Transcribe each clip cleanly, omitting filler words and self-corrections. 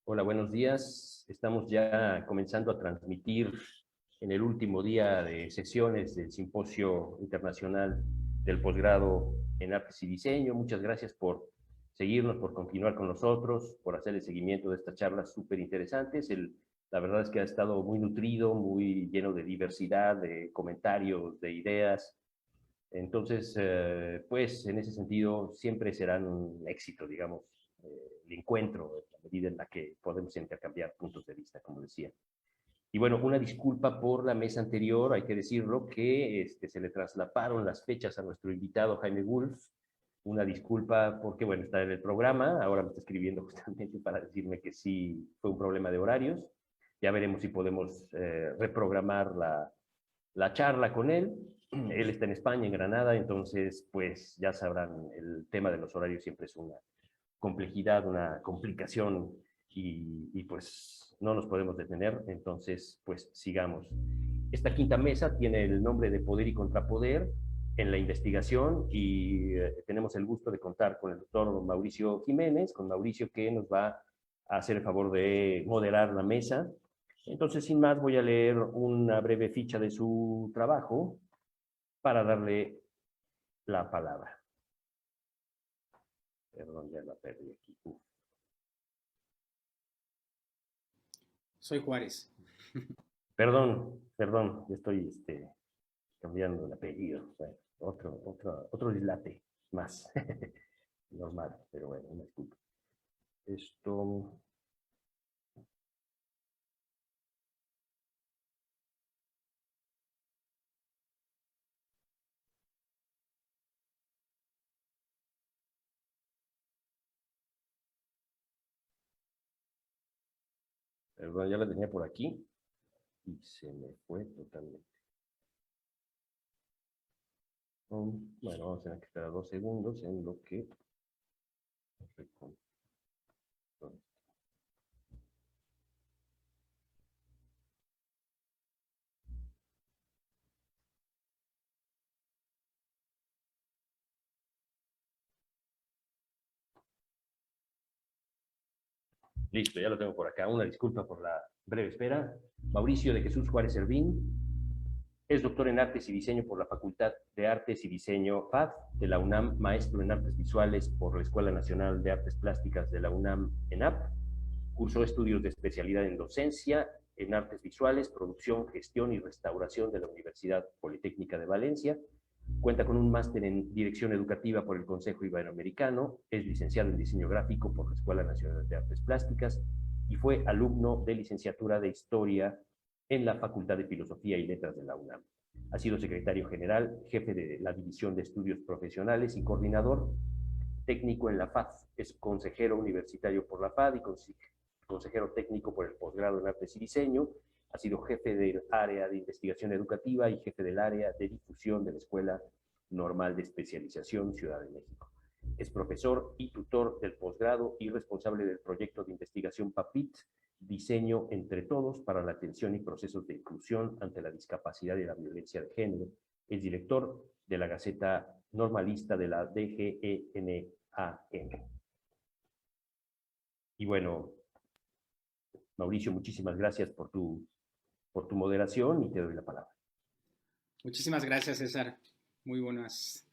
Hola, buenos días. Estamos ya comenzando a transmitir en el último día de sesiones del Simposio Internacional del Posgrado en Artes y Diseño. Muchas gracias por seguirnos, por continuar con nosotros, por hacer el seguimiento de estas charlas súper interesantes. La verdad es que ha estado muy nutrido, muy lleno de diversidad, de comentarios, de ideas. Entonces, pues en ese sentido siempre serán un éxito, digamos, el encuentro, en la medida en la que podemos intercambiar puntos de vista, como decía. Y bueno, una disculpa por la mesa anterior, hay que decirlo, que se le traslaparon las fechas a nuestro invitado Jaime Wolf. Una disculpa porque, bueno, está en el programa, ahora me está escribiendo justamente para decirme que sí fue un problema de horarios. Ya veremos si podemos reprogramar la charla con él. Él está en España, en Granada, entonces, pues ya sabrán, el tema de los horarios siempre es una complejidad, una complicación y pues no nos podemos detener, entonces pues sigamos. Esta quinta mesa tiene el nombre de Poder y Contrapoder en la investigación y tenemos el gusto de contar con el doctor Mauricio Jiménez, con Mauricio que nos va a hacer el favor de moderar la mesa. Entonces, sin más, voy a leer una breve ficha de su trabajo para darle la palabra. Perdón, ya la perdí aquí. Soy Juárez. Perdón, estoy cambiando el apellido. O sea, otro dislate más. Normal, pero bueno, una disculpa. Esto, perdón, ya la tenía por aquí y se me fue totalmente. Bueno, vamos a tener que esperar 2 segundos en lo que... Listo, ya lo tengo por acá. Una disculpa por la breve espera. Mauricio de Jesús Juárez Servín es doctor en Artes y Diseño por la Facultad de Artes y Diseño FAD de la UNAM, maestro en Artes Visuales por la Escuela Nacional de Artes Plásticas de la UNAM, ENAP. Cursó estudios de especialidad en docencia, en artes visuales, producción, gestión y restauración de la Universidad Politécnica de Valencia. Cuenta con un máster en dirección educativa por el Consejo Iberoamericano, es licenciado en diseño gráfico por la Escuela Nacional de Artes Plásticas y fue alumno de licenciatura de Historia en la Facultad de Filosofía y Letras de la UNAM. Ha sido secretario general, jefe de la División de Estudios Profesionales y coordinador técnico en la FAD. Es consejero universitario por la FAD y consejero técnico por el posgrado en Artes y Diseño. Ha sido jefe del área de investigación educativa y jefe del área de difusión de la Escuela Normal de Especialización Ciudad de México. Es profesor y tutor del posgrado y responsable del proyecto de investigación PAPIT, Diseño entre Todos para la Atención y Procesos de Inclusión ante la Discapacidad y la Violencia de Género. Es director de la Gaceta Normalista de la DGENAN. Y bueno, Mauricio, muchísimas gracias por tu moderación y te doy la palabra. Muchísimas gracias, César. Muy buenos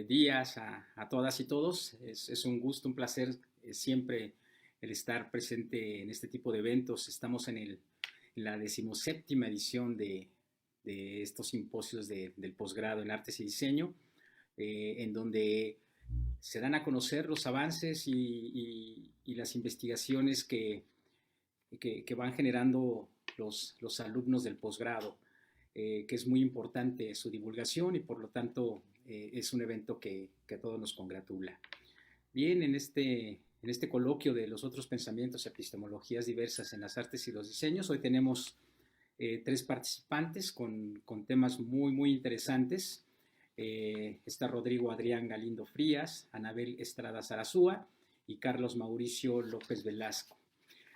días a todas y todos. Es un gusto, un placer siempre el estar presente en este tipo de eventos. Estamos en la 17ª edición de estos simposios del posgrado en Artes y Diseño, en donde se dan a conocer los avances y las investigaciones que van generando los alumnos del posgrado, que es muy importante su divulgación y por lo tanto es un evento que a todos nos congratula. Bien, en este coloquio de los otros pensamientos y epistemologías diversas en las artes y los diseños, hoy tenemos 3 participantes con temas muy interesantes. Está Rodrigo Adrián Galindo Frías, Anabel Estrada Zarazúa y Carlos Mauricio López Velasco.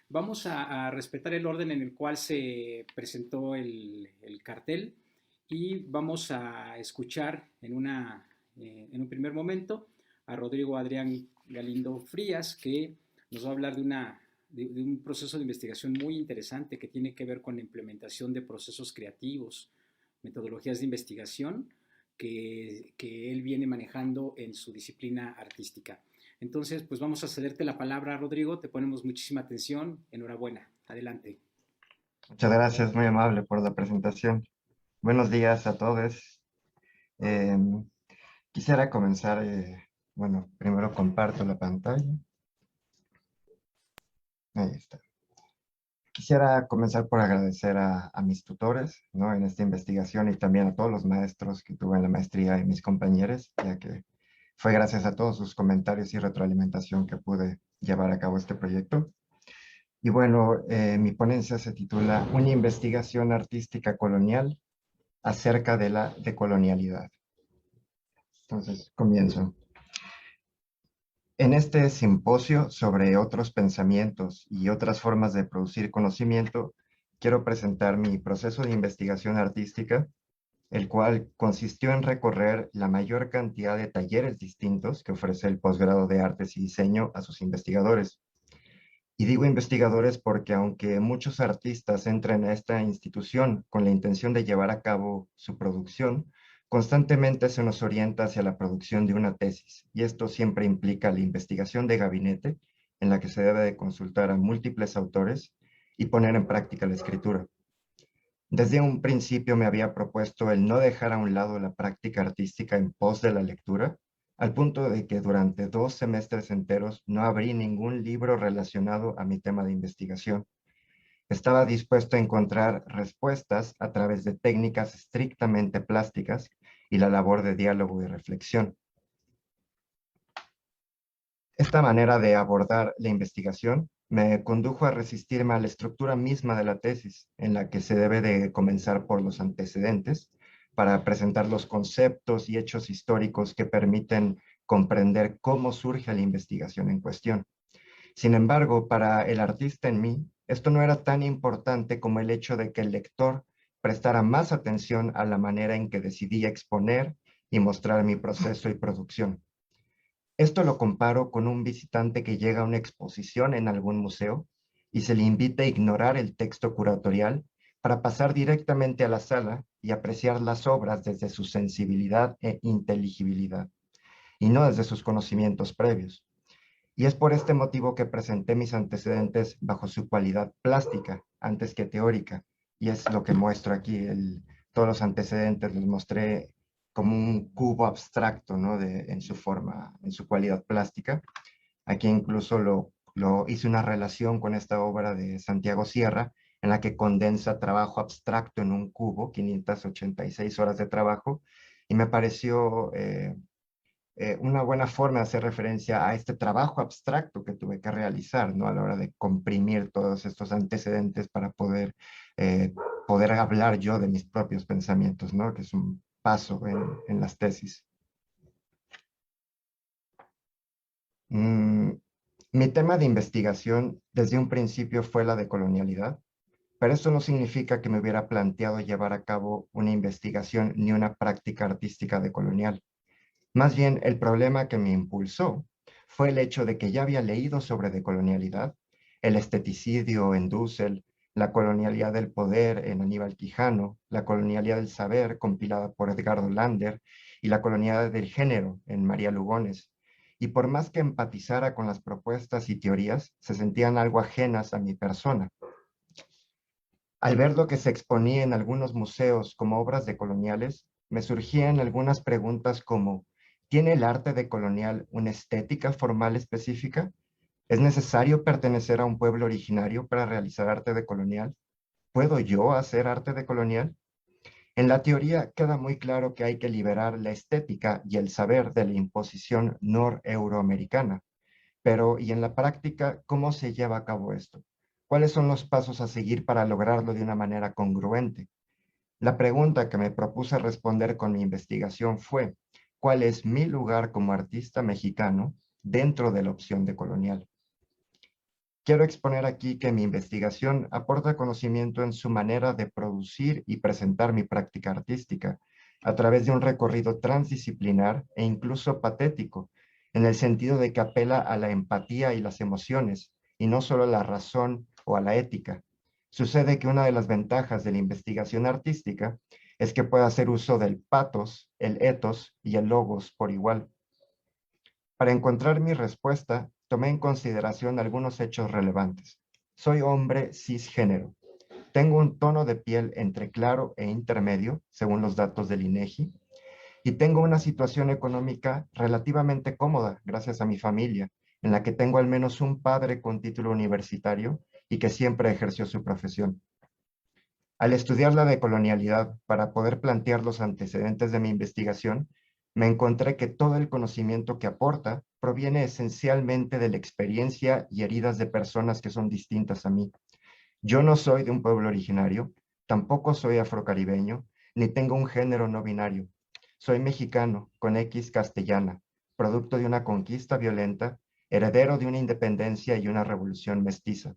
Vamos a respetar el orden en el cual se presentó el cartel y vamos a escuchar en un primer momento a Rodrigo Adrián Galindo Frías, que nos va a hablar de un proceso de investigación muy interesante que tiene que ver con la implementación de procesos creativos, metodologías de investigación que él viene manejando en su disciplina artística. Entonces, pues vamos a cederte la palabra, Rodrigo. Te ponemos muchísima atención. Enhorabuena. Adelante. Muchas gracias, muy amable por la presentación. Buenos días a todos. Eh, Quisiera comenzar, bueno, primero comparto la pantalla. Ahí está. Quisiera comenzar por agradecer a mis tutores, ¿no? En esta investigación y también a todos los maestros que tuve en la maestría y mis compañeros, ya que fue gracias a todos sus comentarios y retroalimentación que pude llevar a cabo este proyecto. Y bueno, mi ponencia se titula Una investigación artística colonial acerca de la decolonialidad. Entonces, comienzo. En este simposio sobre otros pensamientos y otras formas de producir conocimiento, quiero presentar mi proceso de investigación artística, el cual consistió en recorrer la mayor cantidad de talleres distintos que ofrece el posgrado de Artes y Diseño a sus investigadores. Y digo investigadores porque aunque muchos artistas entran a esta institución con la intención de llevar a cabo su producción, constantemente se nos orienta hacia la producción de una tesis, y esto siempre implica la investigación de gabinete, en la que se debe de consultar a múltiples autores y poner en práctica la escritura. Desde un principio me había propuesto el no dejar a un lado la práctica artística en pos de la lectura, al punto de que durante 2 semestres enteros no abrí ningún libro relacionado a mi tema de investigación. Estaba dispuesto a encontrar respuestas a través de técnicas estrictamente plásticas y la labor de diálogo y reflexión. Esta manera de abordar la investigación me condujo a resistirme a la estructura misma de la tesis, en la que se debe de comenzar por los antecedentes para presentar los conceptos y hechos históricos que permiten comprender cómo surge la investigación en cuestión. Sin embargo, para el artista en mí, esto no era tan importante como el hecho de que el lector prestara más atención a la manera en que decidí exponer y mostrar mi proceso y producción. Esto lo comparo con un visitante que llega a una exposición en algún museo y se le invita a ignorar el texto curatorial para pasar directamente a la sala y apreciar las obras desde su sensibilidad e inteligibilidad, y no desde sus conocimientos previos. Y es por este motivo que presenté mis antecedentes bajo su cualidad plástica antes que teórica, y es lo que muestro aquí. Todos los antecedentes los mostré como un cubo abstracto, ¿no? En su forma, en su cualidad plástica. Aquí incluso lo hice una relación con esta obra de Santiago Sierra, en la que condensa trabajo abstracto en un cubo, 586 horas de trabajo, y me pareció una buena forma de hacer referencia a este trabajo abstracto que tuve que realizar, ¿no? A la hora de comprimir todos estos antecedentes para poder hablar yo de mis propios pensamientos, ¿no? Que es un paso en las tesis. Mi tema de investigación desde un principio fue la decolonialidad, pero esto no significa que me hubiera planteado llevar a cabo una investigación ni una práctica artística decolonial. Más bien, el problema que me impulsó fue el hecho de que ya había leído sobre decolonialidad, el esteticidio en Dussel, la colonialidad del poder en Aníbal Quijano, la colonialidad del saber compilada por Edgardo Lander y la colonialidad del género en María Lugones. Y por más que empatizara con las propuestas y teorías, se sentían algo ajenas a mi persona. Al ver lo que se exponía en algunos museos como obras decoloniales, me surgían algunas preguntas como: ¿tiene el arte decolonial una estética formal específica? ¿Es necesario pertenecer a un pueblo originario para realizar arte decolonial? ¿Puedo yo hacer arte decolonial? En la teoría queda muy claro que hay que liberar la estética y el saber de la imposición noreuroamericana. Pero, ¿y en la práctica cómo se lleva a cabo esto? ¿Cuáles son los pasos a seguir para lograrlo de una manera congruente? La pregunta que me propuse responder con mi investigación fue: ¿cuál es mi lugar como artista mexicano dentro de la opción decolonial? Quiero exponer aquí que mi investigación aporta conocimiento en su manera de producir y presentar mi práctica artística, a través de un recorrido transdisciplinar e incluso patético, en el sentido de que apela a la empatía y las emociones, y no solo a la razón o a la ética. Sucede que una de las ventajas de la investigación artística es que puede hacer uso del pathos, el ethos y el logos por igual. Para encontrar mi respuesta, tomé en consideración algunos hechos relevantes. Soy hombre cisgénero. Tengo un tono de piel entre claro e intermedio, según los datos del INEGI, y tengo una situación económica relativamente cómoda, gracias a mi familia, en la que tengo al menos un padre con título universitario y que siempre ejerció su profesión. Al estudiar la decolonialidad para poder plantear los antecedentes de mi investigación, me encontré que todo el conocimiento que aporta proviene esencialmente de la experiencia y heridas de personas que son distintas a mí. Yo no soy de un pueblo originario, tampoco soy afrocaribeño, ni tengo un género no binario. Soy mexicano, con X castellana, producto de una conquista violenta, heredero de una independencia y una revolución mestiza.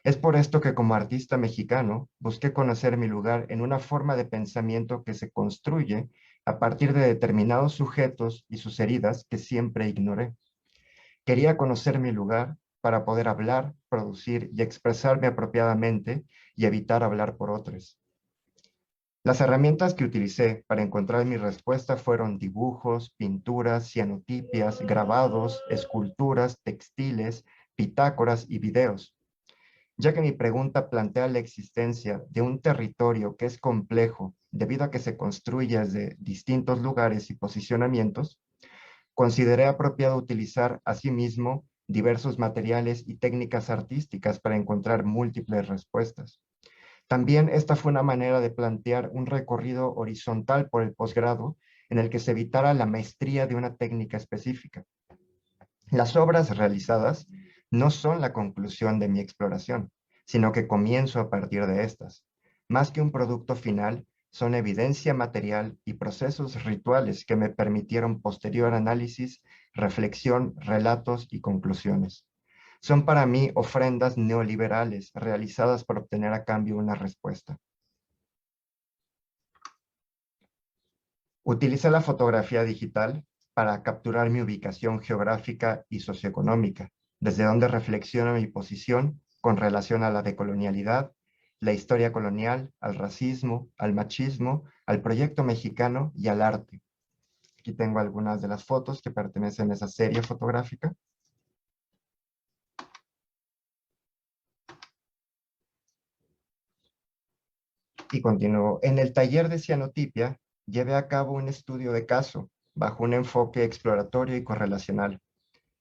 Es por esto que como artista mexicano busqué conocer mi lugar en una forma de pensamiento que se construye a partir de determinados sujetos y sus heridas que siempre ignoré. Quería conocer mi lugar para poder hablar, producir y expresarme apropiadamente y evitar hablar por otros. Las herramientas que utilicé para encontrar mi respuesta fueron dibujos, pinturas, cianotipias, grabados, esculturas, textiles, bitácoras y videos, ya que mi pregunta plantea la existencia de un territorio que es complejo debido a que se construye desde distintos lugares y posicionamientos. Consideré apropiado utilizar asimismo diversos materiales y técnicas artísticas para encontrar múltiples respuestas. También esta fue una manera de plantear un recorrido horizontal por el posgrado en el que se evitara la maestría de una técnica específica. Las obras realizadas no son la conclusión de mi exploración, sino que comienzo a partir de estas. Más que un producto final, son evidencia material y procesos rituales que me permitieron posterior análisis, reflexión, relatos y conclusiones. Son para mí ofrendas neoliberales realizadas para obtener a cambio una respuesta. Utilicé la fotografía digital para capturar mi ubicación geográfica y socioeconómica, desde donde reflexiono mi posición con relación a la decolonialidad, la historia colonial, al racismo, al machismo, al proyecto mexicano y al arte. Aquí tengo algunas de las fotos que pertenecen a esa serie fotográfica. Y continúo. En el taller de cianotipia, llevé a cabo un estudio de caso bajo un enfoque exploratorio y correlacional.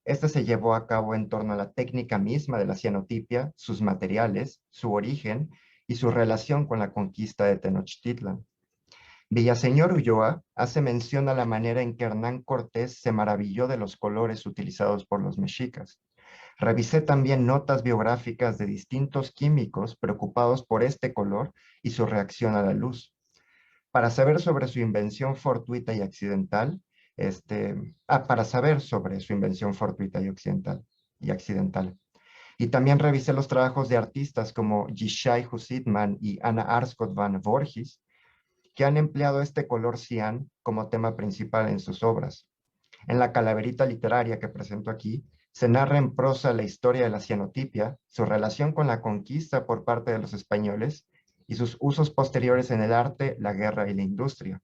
Este se llevó a cabo en torno a la técnica misma de la cianotipia, sus materiales, su origen y su relación con la conquista de Tenochtitlan. Villaseñor Ulloa hace mención a la manera en que Hernán Cortés se maravilló de los colores utilizados por los mexicas. Revisé también notas biográficas de distintos químicos preocupados por este color y su reacción a la luz. Para saber sobre su invención fortuita y accidental, para saber sobre su invención fortuita y accidental. Y también revisé los trabajos de artistas como Yishai Hussitman y Anna Arscott van Voorhis, que han empleado este color cian como tema principal en sus obras. En la calaverita literaria que presento aquí, se narra en prosa la historia de la cianotipia, su relación con la conquista por parte de los españoles y sus usos posteriores en el arte, la guerra y la industria.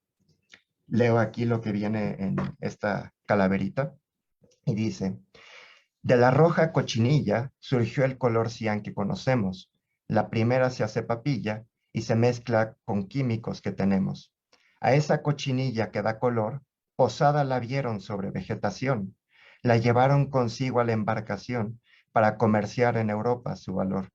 Leo aquí lo que viene en esta calaverita y dice: de la roja cochinilla surgió el color cian que conocemos. La primera se hace papilla y se mezcla con químicos que tenemos. A esa cochinilla que da color, posada la vieron sobre vegetación. La llevaron consigo a la embarcación para comerciar en Europa su valor.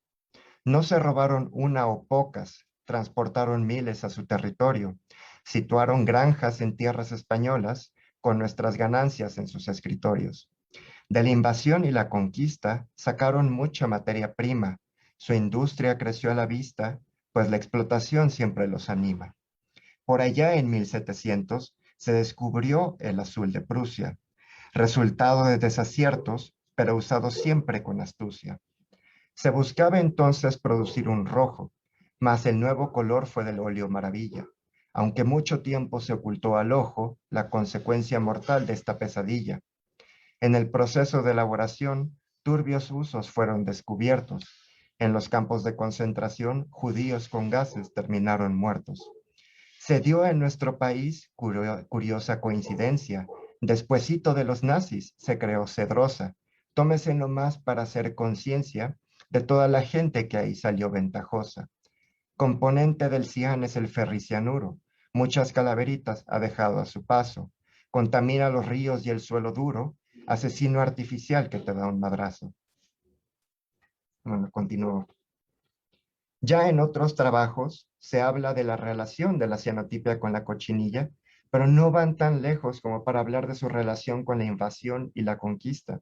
No se robaron una o pocas, transportaron miles a su territorio, situaron granjas en tierras españolas con nuestras ganancias en sus escritorios. De la invasión y la conquista sacaron mucha materia prima. Su industria creció a la vista, pues la explotación siempre los anima. Por allá en 1700 se descubrió el azul de Prusia, resultado de desaciertos, pero usado siempre con astucia. Se buscaba entonces producir un rojo, mas el nuevo color fue del óleo maravilla. Aunque mucho tiempo se ocultó al ojo la consecuencia mortal de esta pesadilla. En el proceso de elaboración, turbios usos fueron descubiertos. En los campos de concentración, judíos con gases terminaron muertos. Se dio en nuestro país curiosa coincidencia. Despuésito de los nazis se creó Cedrosa. Tómese nomás para hacer conciencia de toda la gente que ahí salió ventajosa. Componente del cian es el ferricianuro. Muchas calaveritas ha dejado a su paso. Contamina los ríos y el suelo duro. Asesino artificial que te da un madrazo. Bueno, continúo. Ya en otros trabajos se habla de la relación de la cianotipia con la cochinilla, pero no van tan lejos como para hablar de su relación con la invasión y la conquista.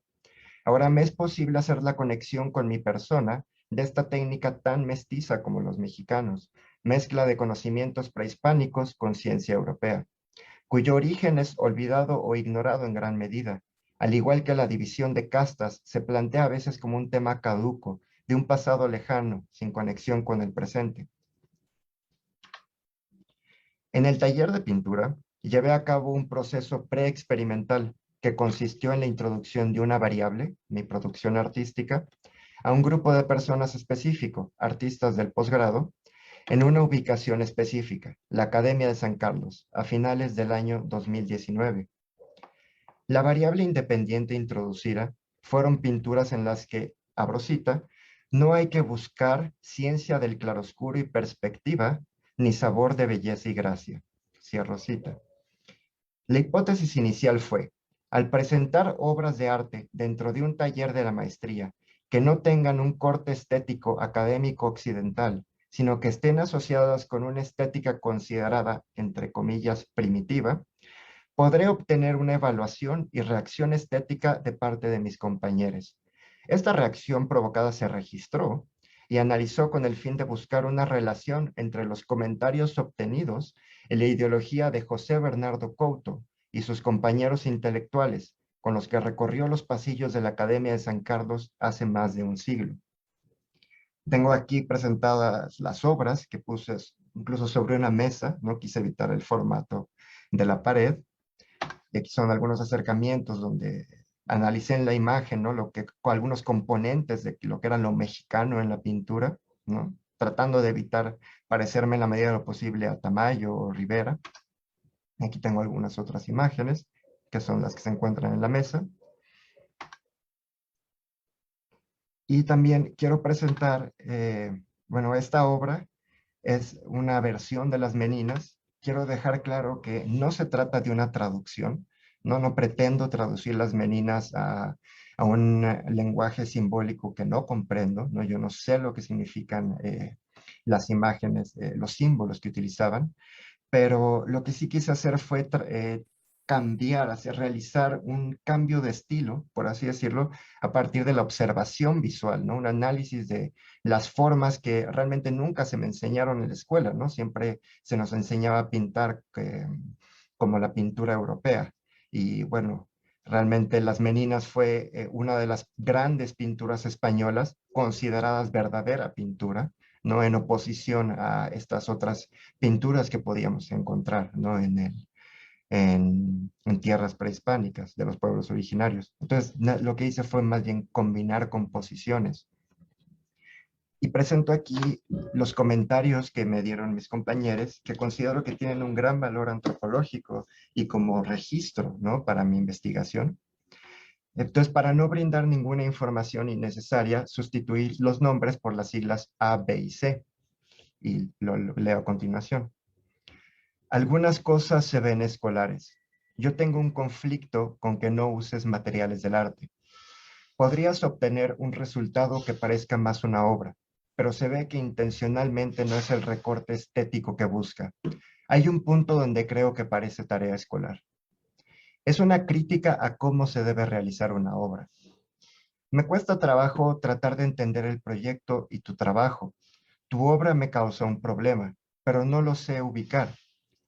Ahora me es posible hacer la conexión con mi persona de esta técnica tan mestiza como los mexicanos, mezcla de conocimientos prehispánicos con ciencia europea, cuyo origen es olvidado o ignorado en gran medida. Al igual que la división de castas, se plantea a veces como un tema caduco, de un pasado lejano, sin conexión con el presente. En el taller de pintura, llevé a cabo un proceso preexperimental que consistió en la introducción de una variable, mi producción artística, a un grupo de personas específico, artistas del posgrado, en una ubicación específica, la Academia de San Carlos, a finales del año 2019. La variable independiente introducida fueron pinturas en las que, abro cita, no hay que buscar ciencia del claroscuro y perspectiva, ni sabor de belleza y gracia. Cierro cita. La hipótesis inicial fue, al presentar obras de arte dentro de un taller de la maestría que no tengan un corte estético académico occidental, sino que estén asociadas con una estética considerada, entre comillas, primitiva, podré obtener una evaluación y reacción estética de parte de mis compañeros. Esta reacción provocada se registró y analizó con el fin de buscar una relación entre los comentarios obtenidos en la ideología de José Bernardo Couto y sus compañeros intelectuales, con los que recorrió los pasillos de la Academia de San Carlos hace más de un siglo. Tengo aquí presentadas las obras que puse incluso sobre una mesa, no quise evitar el formato de la pared, y aquí son algunos acercamientos donde analicé en la imagen, ¿no? Algunos componentes de lo que era lo mexicano en la pintura, ¿no? Tratando de evitar parecerme en la medida de lo posible a Tamayo o Rivera. Aquí tengo algunas otras imágenes, que son las que se encuentran en la mesa. Y también quiero presentar, bueno, esta obra es una versión de Las Meninas. Quiero dejar claro que no se trata de una traducción, no pretendo traducir Las Meninas a un lenguaje simbólico que no comprendo, ¿no? Yo no sé lo que significan las imágenes, los símbolos que utilizaban, pero lo que sí quise hacer fue realizar un cambio de estilo, por así decirlo, a partir de la observación visual, ¿no? Un análisis de las formas que realmente nunca se me enseñaron en la escuela, ¿no? Siempre se nos enseñaba a pintar como la pintura europea. Y bueno, realmente Las Meninas fue una de las grandes pinturas españolas consideradas verdadera pintura, ¿no? En oposición a estas otras pinturas que podíamos encontrar, ¿no? En tierras prehispánicas de los pueblos originarios. Entonces, lo que hice fue más bien combinar composiciones. Y presento aquí los comentarios que me dieron mis compañeros, que considero que tienen un gran valor antropológico y como registro, ¿no? Para mi investigación. Entonces, para no brindar ninguna información innecesaria, sustituí los nombres por las siglas A, B y C. Y lo leo a continuación. Algunas cosas se ven escolares. Yo tengo un conflicto con que no uses materiales del arte. Podrías obtener un resultado que parezca más una obra, pero se ve que intencionalmente no es el recorte estético que busca. Hay un punto donde creo que parece tarea escolar. Es una crítica a cómo se debe realizar una obra. Me cuesta trabajo tratar de entender el proyecto y tu trabajo. Tu obra me causa un problema, pero no lo sé ubicar.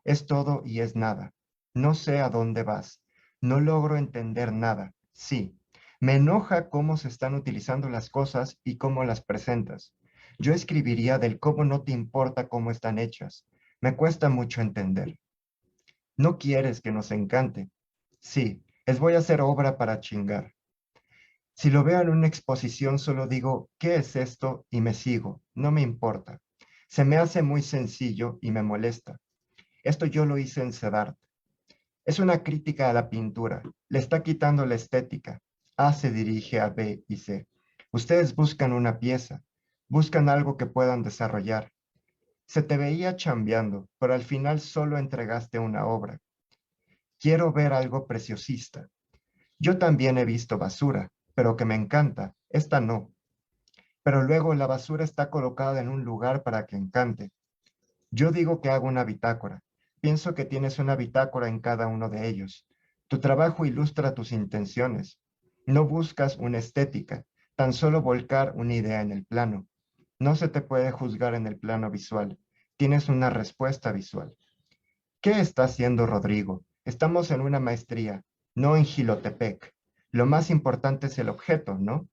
Es todo y es nada. No sé a dónde vas. No logro entender nada. Sí, me enoja cómo se están utilizando las cosas y cómo las presentas. Yo escribiría del cómo no te importa cómo están hechas. Me cuesta mucho entender. No quieres que nos encante. Sí, voy a hacer obra para chingar. Si lo veo en una exposición, solo digo, ¿qué es esto? Y me sigo. No me importa. Se me hace muy sencillo y me molesta. Esto yo lo hice en Sedart. Es una crítica a la pintura. Le está quitando la estética. A se dirige a B y C. Ustedes buscan una pieza. Buscan algo que puedan desarrollar. Se te veía chambeando, pero al final solo entregaste una obra. Quiero ver algo preciosista. Yo también he visto basura, pero que me encanta. Esta no. Pero luego la basura está colocada en un lugar para que encante. Yo digo que hago una bitácora. Pienso que tienes una bitácora en cada uno de ellos. Tu trabajo ilustra tus intenciones. No buscas una estética, tan solo volcar una idea en el plano. No se te puede juzgar en el plano visual. Tienes una respuesta visual. ¿Qué está haciendo Rodrigo? Estamos en una maestría, no en Jilotepec. Lo más importante es el objeto, ¿no?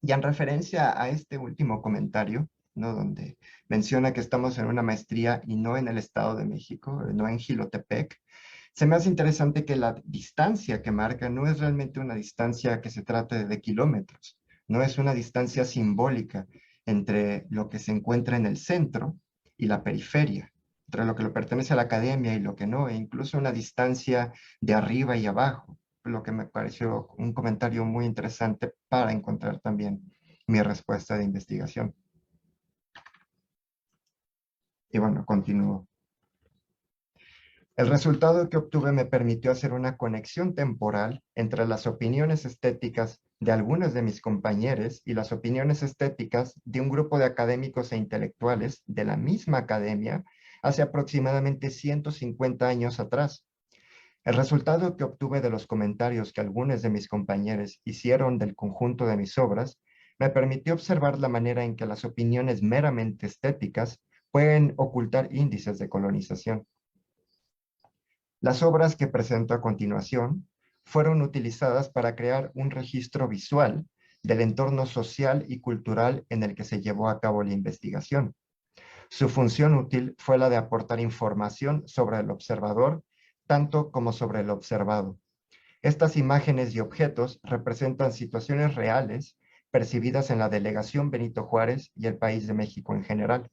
Y en referencia a este último comentario, ¿no? Donde menciona que estamos en una maestría y no en el Estado de México, no en Jilotepec, se me hace interesante que la distancia que marca no es realmente una distancia que se trate de kilómetros, no es una distancia simbólica entre lo que se encuentra en el centro y la periferia, entre lo que le pertenece a la academia y lo que no, e incluso una distancia de arriba y abajo, lo que me pareció un comentario muy interesante para encontrar también mi respuesta de investigación. Y bueno, continúo. El resultado que obtuve me permitió hacer una conexión temporal entre las opiniones estéticas de algunos de mis compañeros y las opiniones estéticas de un grupo de académicos e intelectuales de la misma academia hace aproximadamente 150 años atrás. El resultado que obtuve de los comentarios que algunos de mis compañeros hicieron del conjunto de mis obras me permitió observar la manera en que las opiniones meramente estéticas pueden ocultar índices de colonización. Las obras que presento a continuación fueron utilizadas para crear un registro visual del entorno social y cultural en el que se llevó a cabo la investigación. Su función útil fue la de aportar información sobre el observador, tanto como sobre el observado. Estas imágenes y objetos representan situaciones reales percibidas en la delegación Benito Juárez y el país de México en general.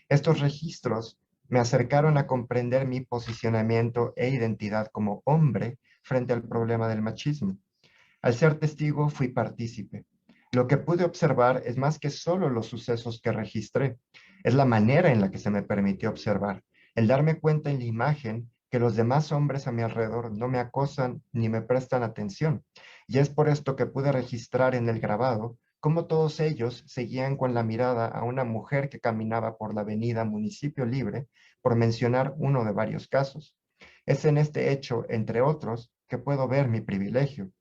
Estos registros me acercaron a comprender mi posicionamiento e identidad como hombre frente al problema del machismo. Al ser testigo, fui partícipe. Lo que pude observar es más que solo los sucesos que registré, es la manera en la que se me permitió observar, el darme cuenta en la imagen que los demás hombres a mi alrededor no me acosan ni me prestan atención. Y es por esto que pude registrar en el grabado cómo todos ellos seguían con la mirada a una mujer que caminaba por la avenida Municipio Libre, por mencionar uno de varios casos. Es en este hecho, entre otros, que puedo ver mi privilegio.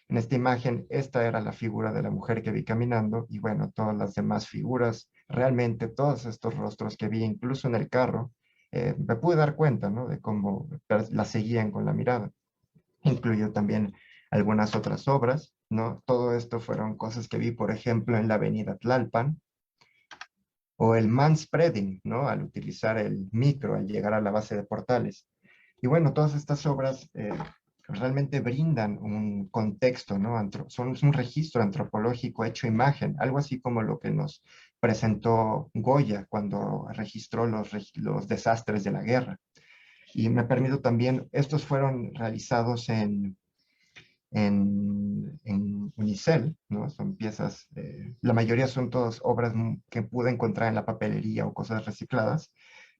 En esta imagen, esta era la figura de la mujer que vi caminando y bueno, todas las demás figuras, realmente todos estos rostros que vi incluso en el carro, me pude dar cuenta, ¿no? De cómo la seguían con la mirada. Incluyó también algunas otras obras, ¿no? Todo esto fueron cosas que vi, por ejemplo, en la avenida Tlalpan, o el manspreading, ¿no? Al utilizar el micro, al llegar a la base de Portales. Y bueno, todas estas obras realmente brindan un contexto, ¿no? Son un registro antropológico hecho imagen, algo así como lo que nos presentó Goya cuando registró los desastres de la guerra. Y me permito también, estos fueron realizados en unicel, ¿no? Son piezas, la mayoría son todas obras que pude encontrar en la papelería o cosas recicladas,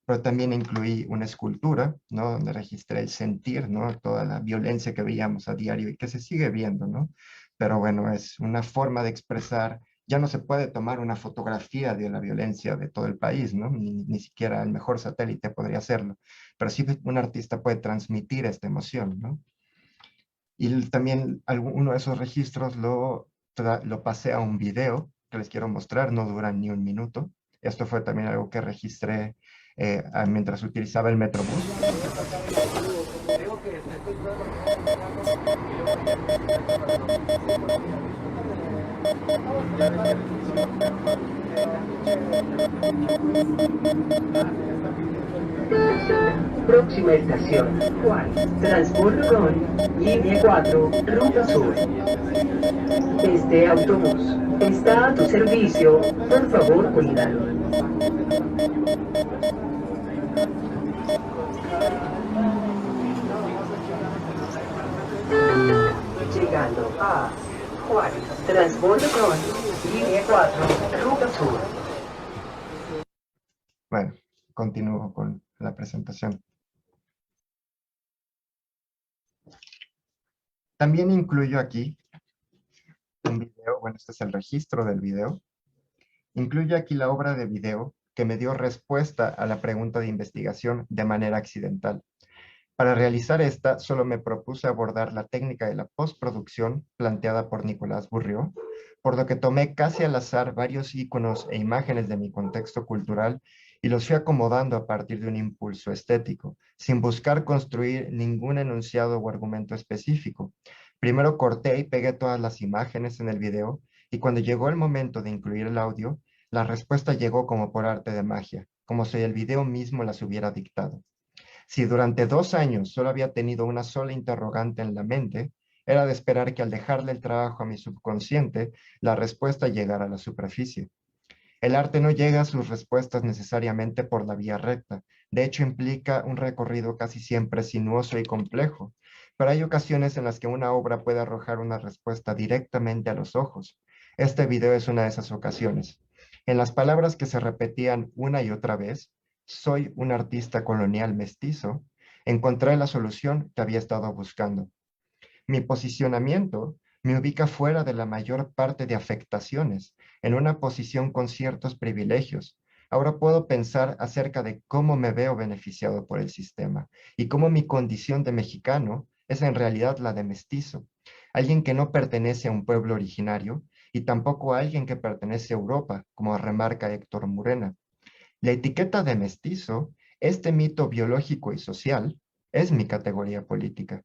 pero también incluí una escultura, ¿no? Donde registré el sentir, ¿no? Toda la violencia que veíamos a diario y que se sigue viendo, ¿no? Pero bueno, es una forma de expresar, ya no se puede tomar una fotografía de la violencia de todo el país, ¿no? Ni siquiera el mejor satélite podría hacerlo, pero sí un artista puede transmitir esta emoción, ¿no? Y también uno de esos registros lo pasé a un video que les quiero mostrar, no dura ni un minuto. Esto fue también algo que registré mientras utilizaba el Metrobús. Próxima estación, Juárez. Transbordo con línea 4, ruta sur. Este autobús está a tu servicio. Por favor, cuídalo. Llegando a Juárez. Transbordo con línea 4, ruta sur. Bueno, continúo con la presentación. También incluyo aquí un video, bueno, este es el registro del video. Incluyo aquí la obra de video que me dio respuesta a la pregunta de investigación de manera accidental. Para realizar esta, solo me propuse abordar la técnica de la postproducción planteada por Nicolás Bourriaud, por lo que tomé casi al azar varios iconos e imágenes de mi contexto cultural y los fui acomodando a partir de un impulso estético, sin buscar construir ningún enunciado o argumento específico. Primero corté y pegué todas las imágenes en el video, y cuando llegó el momento de incluir el audio, la respuesta llegó como por arte de magia, como si el video mismo las hubiera dictado. Si durante 2 años solo había tenido una sola interrogante en la mente, era de esperar que al dejarle el trabajo a mi subconsciente, la respuesta llegara a la superficie. El arte no llega a sus respuestas necesariamente por la vía recta. De hecho, implica un recorrido casi siempre sinuoso y complejo. Pero hay ocasiones en las que una obra puede arrojar una respuesta directamente a los ojos. Este video es una de esas ocasiones. En las palabras que se repetían una y otra vez, soy un artista colonial mestizo, encontré la solución que había estado buscando. Mi posicionamiento me ubica fuera de la mayor parte de afectaciones, en una posición con ciertos privilegios. Ahora puedo pensar acerca de cómo me veo beneficiado por el sistema y cómo mi condición de mexicano es en realidad la de mestizo, alguien que no pertenece a un pueblo originario y tampoco a alguien que pertenece a Europa, como remarca Héctor Murena. La etiqueta de mestizo, este mito biológico y social, es mi categoría política.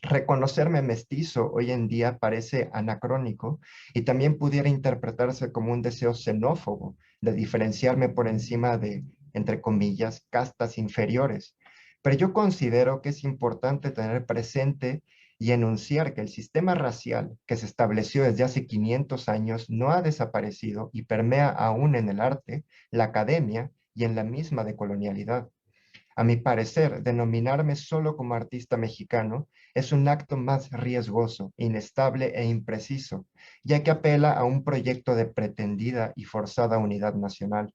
Reconocerme mestizo hoy en día parece anacrónico y también pudiera interpretarse como un deseo xenófobo de diferenciarme por encima de, entre comillas, castas inferiores. Pero yo considero que es importante tener presente y enunciar que el sistema racial que se estableció desde hace 500 años no ha desaparecido y permea aún en el arte, la academia y en la misma decolonialidad. A mi parecer, denominarme solo como artista mexicano es un acto más riesgoso, inestable e impreciso, ya que apela a un proyecto de pretendida y forzada unidad nacional.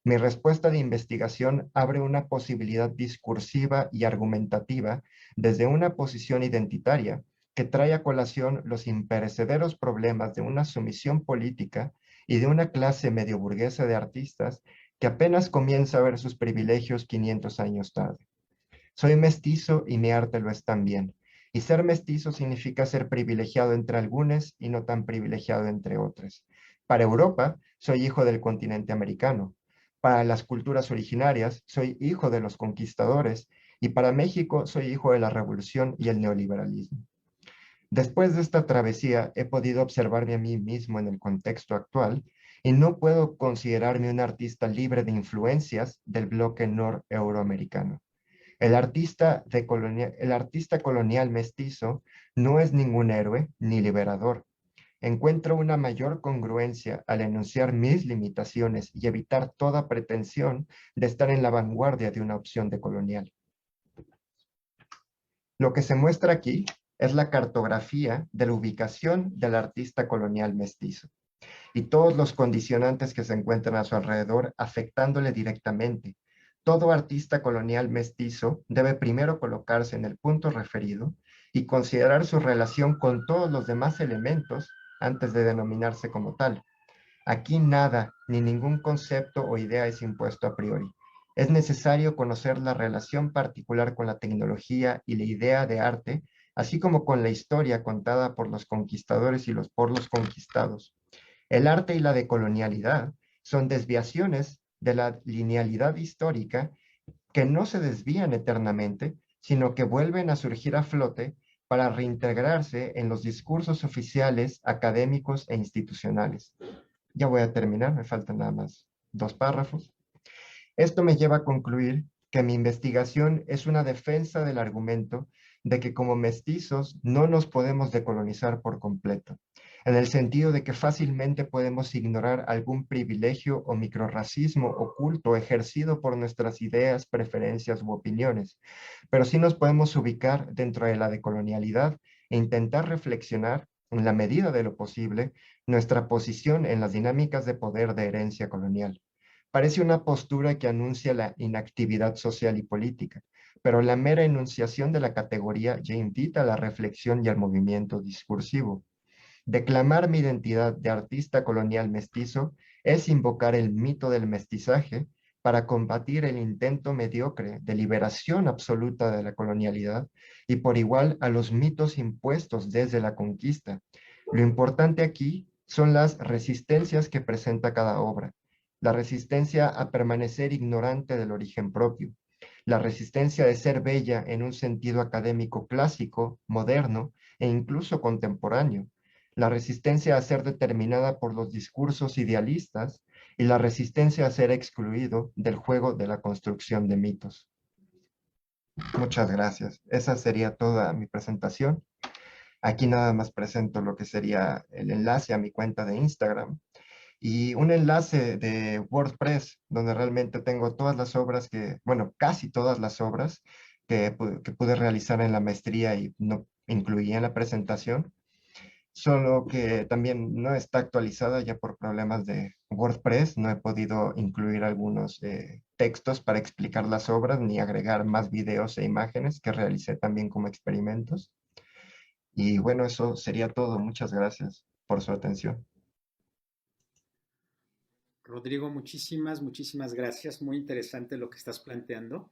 Mi respuesta de investigación abre una posibilidad discursiva y argumentativa desde una posición identitaria que trae a colación los imperecederos problemas de una sumisión política y de una clase medio burguesa de artistas que apenas comienza a ver sus privilegios 500 años tarde. Soy mestizo y mi arte lo es también. Y ser mestizo significa ser privilegiado entre algunos y no tan privilegiado entre otros. Para Europa, soy hijo del continente americano. Para las culturas originarias, soy hijo de los conquistadores. Y para México, soy hijo de la revolución y el neoliberalismo. Después de esta travesía, he podido observarme a mí mismo en el contexto actual y no puedo considerarme un artista libre de influencias del bloque noreuroamericano. El artista colonial mestizo no es ningún héroe ni liberador. Encuentro una mayor congruencia al enunciar mis limitaciones y evitar toda pretensión de estar en la vanguardia de una opción decolonial. Lo que se muestra aquí es la cartografía de la ubicación del artista colonial mestizo y todos los condicionantes que se encuentran a su alrededor afectándole directamente. Todo artista colonial mestizo debe primero colocarse en el punto referido y considerar su relación con todos los demás elementos antes de denominarse como tal. Aquí nada, ni ningún concepto o idea es impuesto a priori. Es necesario conocer la relación particular con la tecnología y la idea de arte, así como con la historia contada por los conquistadores y por los conquistados. El arte y la decolonialidad son desviaciones de la linealidad histórica que no se desvían eternamente, sino que vuelven a surgir a flote para reintegrarse en los discursos oficiales, académicos e institucionales. Ya voy a terminar, me faltan nada más 2 párrafos. Esto me lleva a concluir que mi investigación es una defensa del argumento de que como mestizos no nos podemos decolonizar por completo, en el sentido de que fácilmente podemos ignorar algún privilegio o microrracismo oculto ejercido por nuestras ideas, preferencias u opiniones, pero sí nos podemos ubicar dentro de la decolonialidad e intentar reflexionar, en la medida de lo posible, nuestra posición en las dinámicas de poder de herencia colonial. Parece una postura que anuncia la inactividad social y política, pero la mera enunciación de la categoría ya invita a la reflexión y al movimiento discursivo. Declamar mi identidad de artista colonial mestizo es invocar el mito del mestizaje para combatir el intento mediocre de liberación absoluta de la colonialidad y por igual a los mitos impuestos desde la conquista. Lo importante aquí son las resistencias que presenta cada obra. La resistencia a permanecer ignorante del origen propio, la resistencia de ser bella en un sentido académico clásico, moderno e incluso contemporáneo, la resistencia a ser determinada por los discursos idealistas y la resistencia a ser excluido del juego de la construcción de mitos. Muchas gracias. Esa sería toda mi presentación. Aquí nada más presento lo que sería el enlace a mi cuenta de Instagram y un enlace de WordPress, donde realmente tengo todas las obras bueno, casi todas las obras que pude realizar en la maestría y no incluía en la presentación, solo que también no está actualizada ya por problemas de WordPress. No he podido incluir algunos textos para explicar las obras ni agregar más videos e imágenes que realicé también como experimentos. Y bueno, eso sería todo. Muchas gracias por su atención. Rodrigo, muchísimas gracias. Muy interesante lo que estás planteando.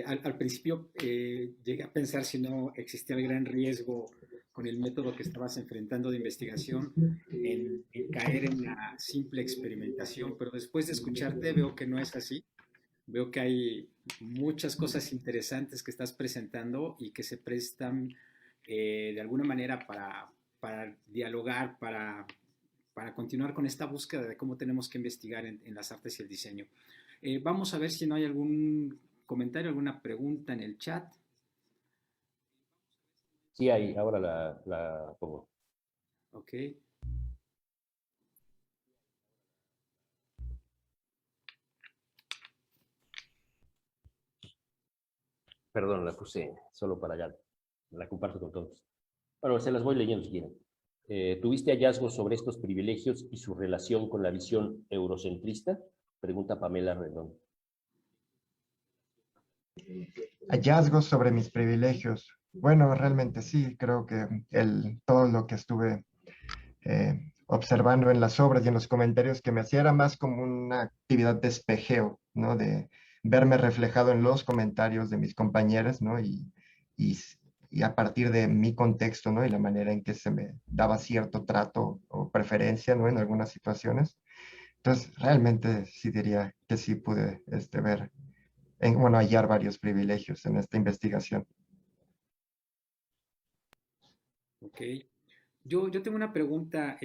Al principio llegué a pensar si no existía el gran riesgo con el método que estabas enfrentando de investigación en caer en la simple experimentación, pero después de escucharte veo que no es así. Veo que hay muchas cosas interesantes que estás presentando y que se prestan de alguna manera para dialogar, para continuar con esta búsqueda de cómo tenemos que investigar en las artes y el diseño. Vamos a ver si no hay algún comentario, alguna pregunta en el chat. Sí hay, ahora la pongo. Ok. Perdón, la puse solo para allá. La comparto con todos. Bueno, se las voy leyendo si quieren. ¿Tuviste hallazgos sobre estos privilegios y su relación con la visión eurocentrista? Pregunta Pamela Rendón. Hallazgos sobre mis privilegios. Bueno, realmente sí, creo que todo lo que estuve observando en las obras y en los comentarios que me hacía era más como una actividad de espejeo, ¿no? De verme reflejado en los comentarios de mis compañeros, ¿no? Y a partir de mi contexto, ¿no? Y la manera en que se me daba cierto trato o preferencia, ¿no? En algunas situaciones. Entonces, realmente sí diría que sí pude ver, bueno, hallar varios privilegios en esta investigación. Ok. Yo tengo una pregunta,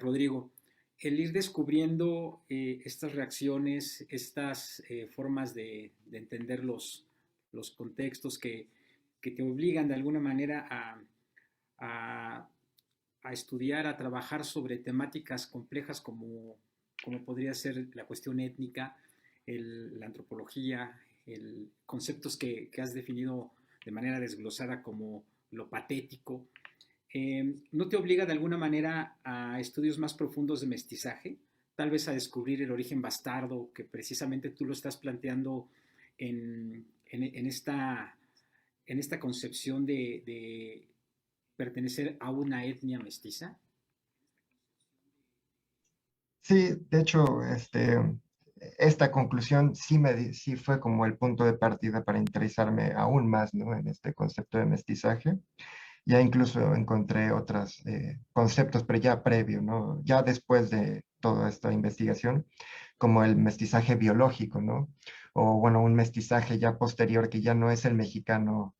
Rodrigo. El ir descubriendo estas reacciones, estas formas de entender los contextos que te obligan de alguna manera a, a estudiar, a trabajar sobre temáticas complejas como podría ser la cuestión étnica, la antropología, conceptos que has definido de manera desglosada como lo patético, ¿no te obliga de alguna manera a estudios más profundos de mestizaje? Tal vez a descubrir el origen bastardo, que precisamente tú lo estás planteando en esta concepción de pertenecer a una etnia mestiza. Sí, de hecho, esta conclusión sí fue como el punto de partida para interesarme aún más, ¿no? En este concepto de mestizaje. Ya incluso encontré otros conceptos, pero ya previo, ¿no? Ya después de toda esta investigación, como el mestizaje biológico, ¿no? O bueno, un mestizaje ya posterior que ya no es el mexicano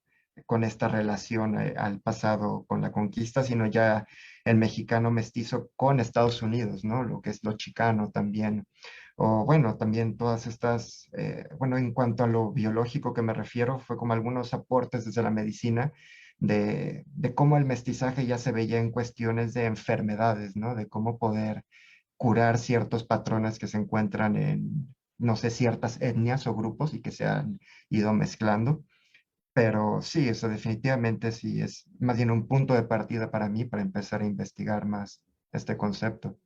con esta relación al pasado con la conquista, sino ya el mexicano mestizo con Estados Unidos, ¿no? Lo que es lo chicano también, O bueno, también todas estas, bueno, en cuanto a lo biológico que me refiero, fue como algunos aportes desde la medicina de cómo el mestizaje ya se veía en cuestiones de enfermedades, ¿no? De cómo poder curar ciertos patrones que se encuentran en, no sé, ciertas etnias o grupos y que se han ido mezclando. Pero sí, eso definitivamente sí es más bien un punto de partida para mí para empezar a investigar más este concepto.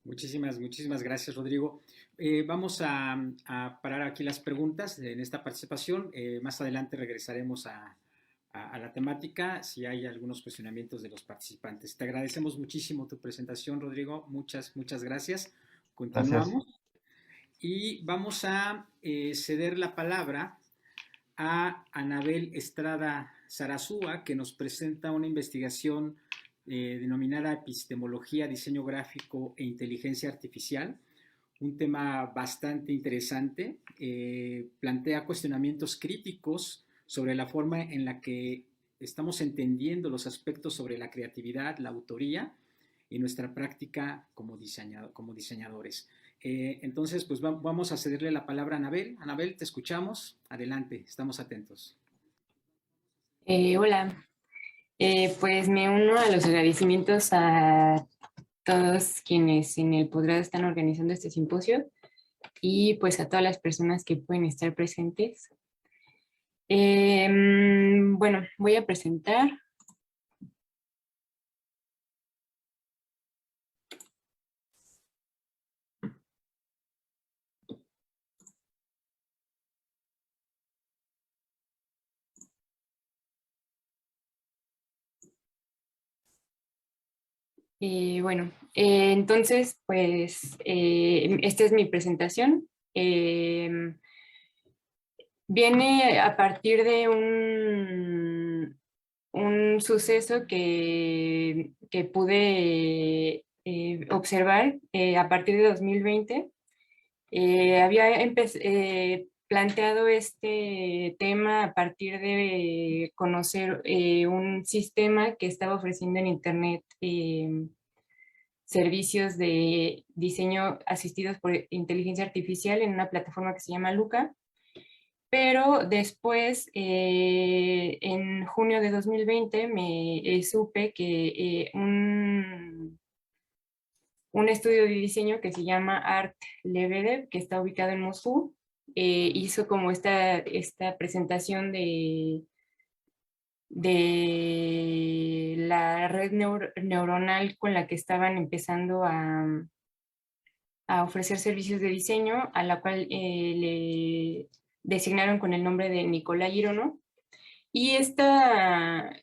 Muchísimas gracias, Rodrigo. Vamos a parar aquí las preguntas en esta participación. Más adelante regresaremos a la temática si hay algunos cuestionamientos de los participantes. Te agradecemos muchísimo tu presentación, Rodrigo. Muchas gracias. Gracias. Continuamos y vamos a ceder la palabra a Anabel Estrada Sarasúa, que nos presenta una investigación denominada Epistemología, Diseño Gráfico e Inteligencia Artificial, un tema bastante interesante. Plantea cuestionamientos críticos sobre la forma en la que estamos entendiendo los aspectos sobre la creatividad, la autoría y nuestra práctica como diseñadores. Entonces, pues vamos a cederle la palabra a Anabel. Anabel, te escuchamos. Adelante, estamos atentos. Hola, pues me uno a los agradecimientos a todos quienes en el posgrado están organizando este simposio y pues a todas las personas que pueden estar presentes. Bueno, voy a presentar. Bueno, entonces, pues esta es mi presentación. Viene a partir de un suceso que pude observar a partir de 2020. Había planteado este tema a partir de conocer un sistema que estaba ofreciendo en Internet servicios de diseño asistidos por inteligencia artificial en una plataforma que se llama Luca. Pero después, en junio de 2020, me supe que un estudio de diseño que se llama Art Lebedev, que está ubicado en Moscú, hizo como esta presentación de la red neuronal con la que estaban empezando a ofrecer servicios de diseño, a la cual le designaron con el nombre de Nikolai Ironov. Y esta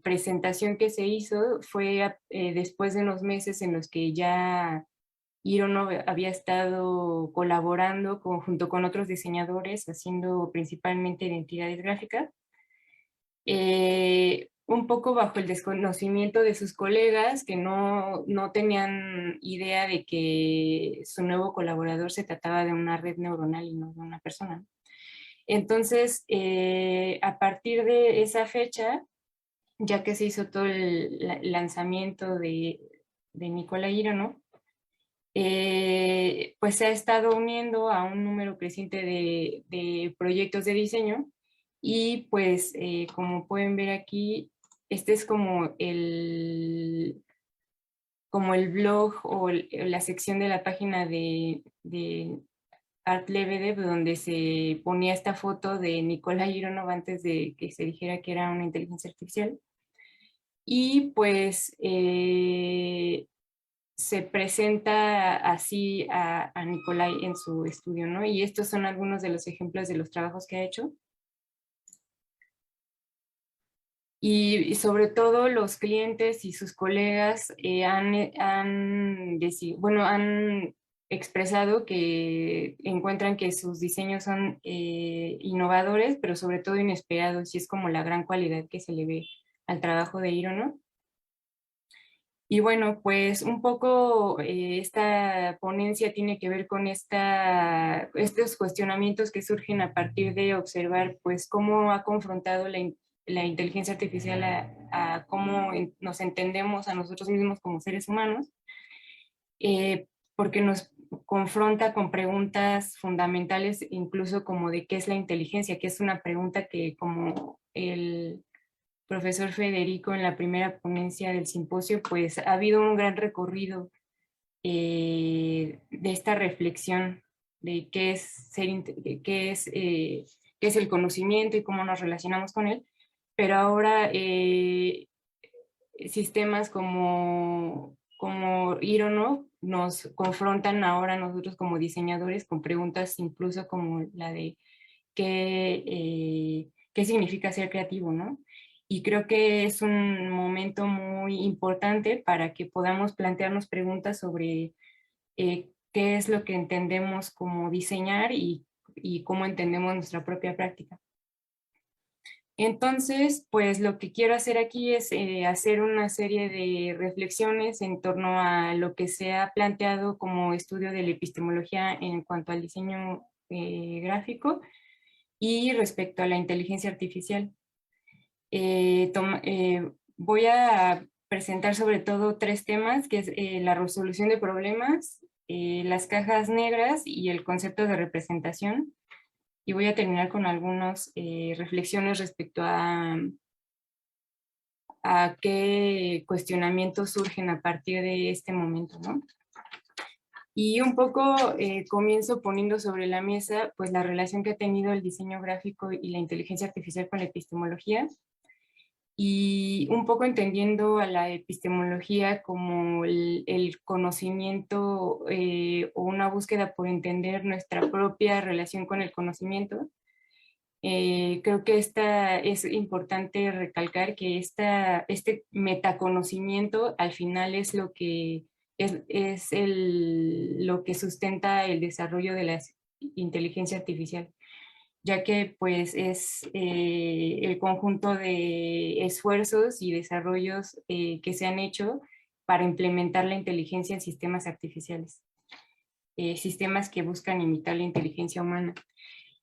presentación que se hizo fue después de unos meses en los que ya Ironov había estado colaborando junto con otros diseñadores, haciendo principalmente identidades gráficas, un poco bajo el desconocimiento de sus colegas que no tenían idea de que su nuevo colaborador se trataba de una red neuronal y no de una persona. Entonces, a partir de esa fecha, ya que se hizo todo el lanzamiento de Nikolai Ironov, pues se ha estado uniendo a un número creciente de proyectos de diseño y pues como pueden ver aquí, este es como el blog o la sección de la página de Art Lebedev, donde se ponía esta foto de Nikolai Ironov antes de que se dijera que era una inteligencia artificial. Y pues se presenta así a Nikolai en su estudio, ¿no? Y estos son algunos de los ejemplos de los trabajos que ha hecho. Y sobre todo los clientes y sus colegas han expresado que encuentran que sus diseños son innovadores, pero sobre todo inesperados, y es como la gran cualidad que se le ve al trabajo de Ironov. Y bueno, pues un poco esta ponencia tiene que ver con estos cuestionamientos que surgen a partir de observar pues cómo ha confrontado la inteligencia artificial a cómo nos entendemos a nosotros mismos como seres humanos. porque nos confronta con preguntas fundamentales, incluso como de qué es la inteligencia, que es una pregunta que, como el profesor Federico en la primera ponencia del simposio, pues ha habido un gran recorrido de esta reflexión de qué es, qué es el conocimiento y cómo nos relacionamos con él, pero ahora sistemas como Ironov nos confrontan ahora nosotros como diseñadores con preguntas incluso como la de qué significa ser creativo, ¿no? Y creo que es un momento muy importante para que podamos plantearnos preguntas sobre qué es lo que entendemos como diseñar y cómo entendemos nuestra propia práctica. Entonces, pues lo que quiero hacer aquí es hacer una serie de reflexiones en torno a lo que se ha planteado como estudio de la epistemología en cuanto al diseño gráfico y respecto a la inteligencia artificial. Voy a presentar sobre todo 3 temas, que es la resolución de problemas, las cajas negras y el concepto de representación. Y voy a terminar con algunas reflexiones respecto a qué cuestionamientos surgen a partir de este momento, ¿no? Y un poco comienzo poniendo sobre la mesa pues la relación que ha tenido el diseño gráfico y la inteligencia artificial con la epistemología, y un poco entendiendo a la epistemología como el conocimiento o una búsqueda por entender nuestra propia relación con el conocimiento. Creo que es importante recalcar que este metaconocimiento al final es lo que, lo que sustenta el desarrollo de la inteligencia artificial, ya que pues es el conjunto de esfuerzos y desarrollos que se han hecho para implementar la inteligencia en sistemas artificiales, sistemas que buscan imitar la inteligencia humana.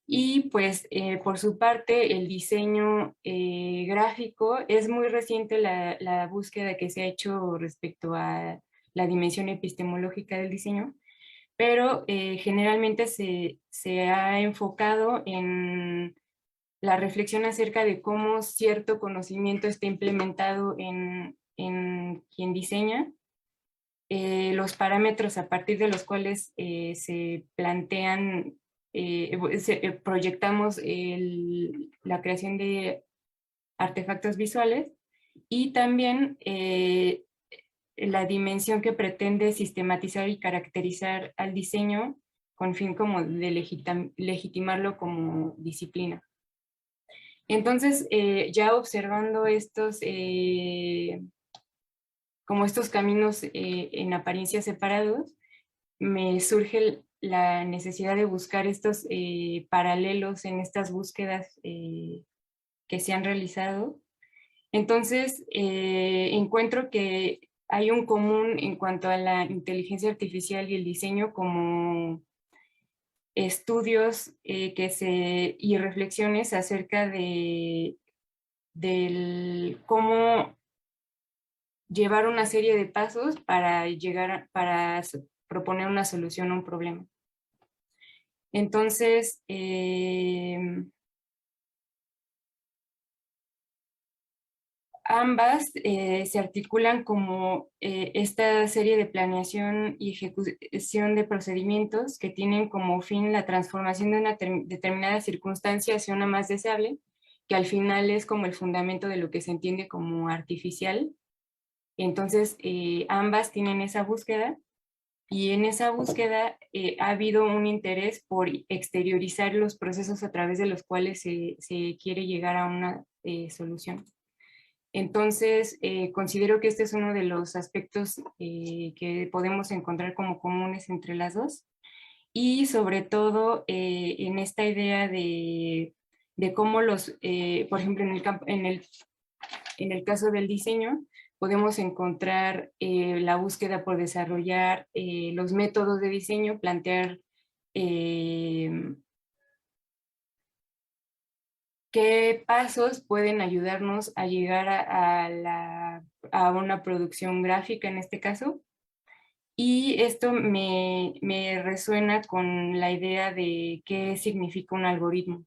Y pues por su parte el diseño gráfico es muy reciente la búsqueda que se ha hecho respecto a la dimensión epistemológica del diseño, pero generalmente se ha enfocado en la reflexión acerca de cómo cierto conocimiento está implementado en quien diseña, los parámetros a partir de los cuales se plantean, proyectamos la creación de artefactos visuales, y también la dimensión que pretende sistematizar y caracterizar al diseño con fin como de legitimarlo como disciplina. Entonces, ya observando como estos caminos en apariencia separados, me surge la necesidad de buscar estos paralelos en estas búsquedas que se han realizado. Entonces, encuentro que hay un común en cuanto a la inteligencia artificial y el diseño como estudios y reflexiones acerca de cómo llevar una serie de pasos para para proponer una solución a un problema. Entonces, ambas se articulan como esta serie de planeación y ejecución de procedimientos que tienen como fin la transformación de una determinada circunstancia hacia una más deseable, que al final es como el fundamento de lo que se entiende como artificial. Entonces, ambas tienen esa búsqueda, y en esa búsqueda ha habido un interés por exteriorizar los procesos a través de los cuales se quiere llegar a una solución. Entonces, considero que este es uno de los aspectos que podemos encontrar como comunes entre las dos, y sobre todo en esta idea de cómo por ejemplo, en el caso del diseño, podemos encontrar la búsqueda por desarrollar los métodos de diseño, plantear qué pasos pueden ayudarnos a llegar a una producción gráfica en este caso, Y esto me resuena con la idea de qué significa un algoritmo.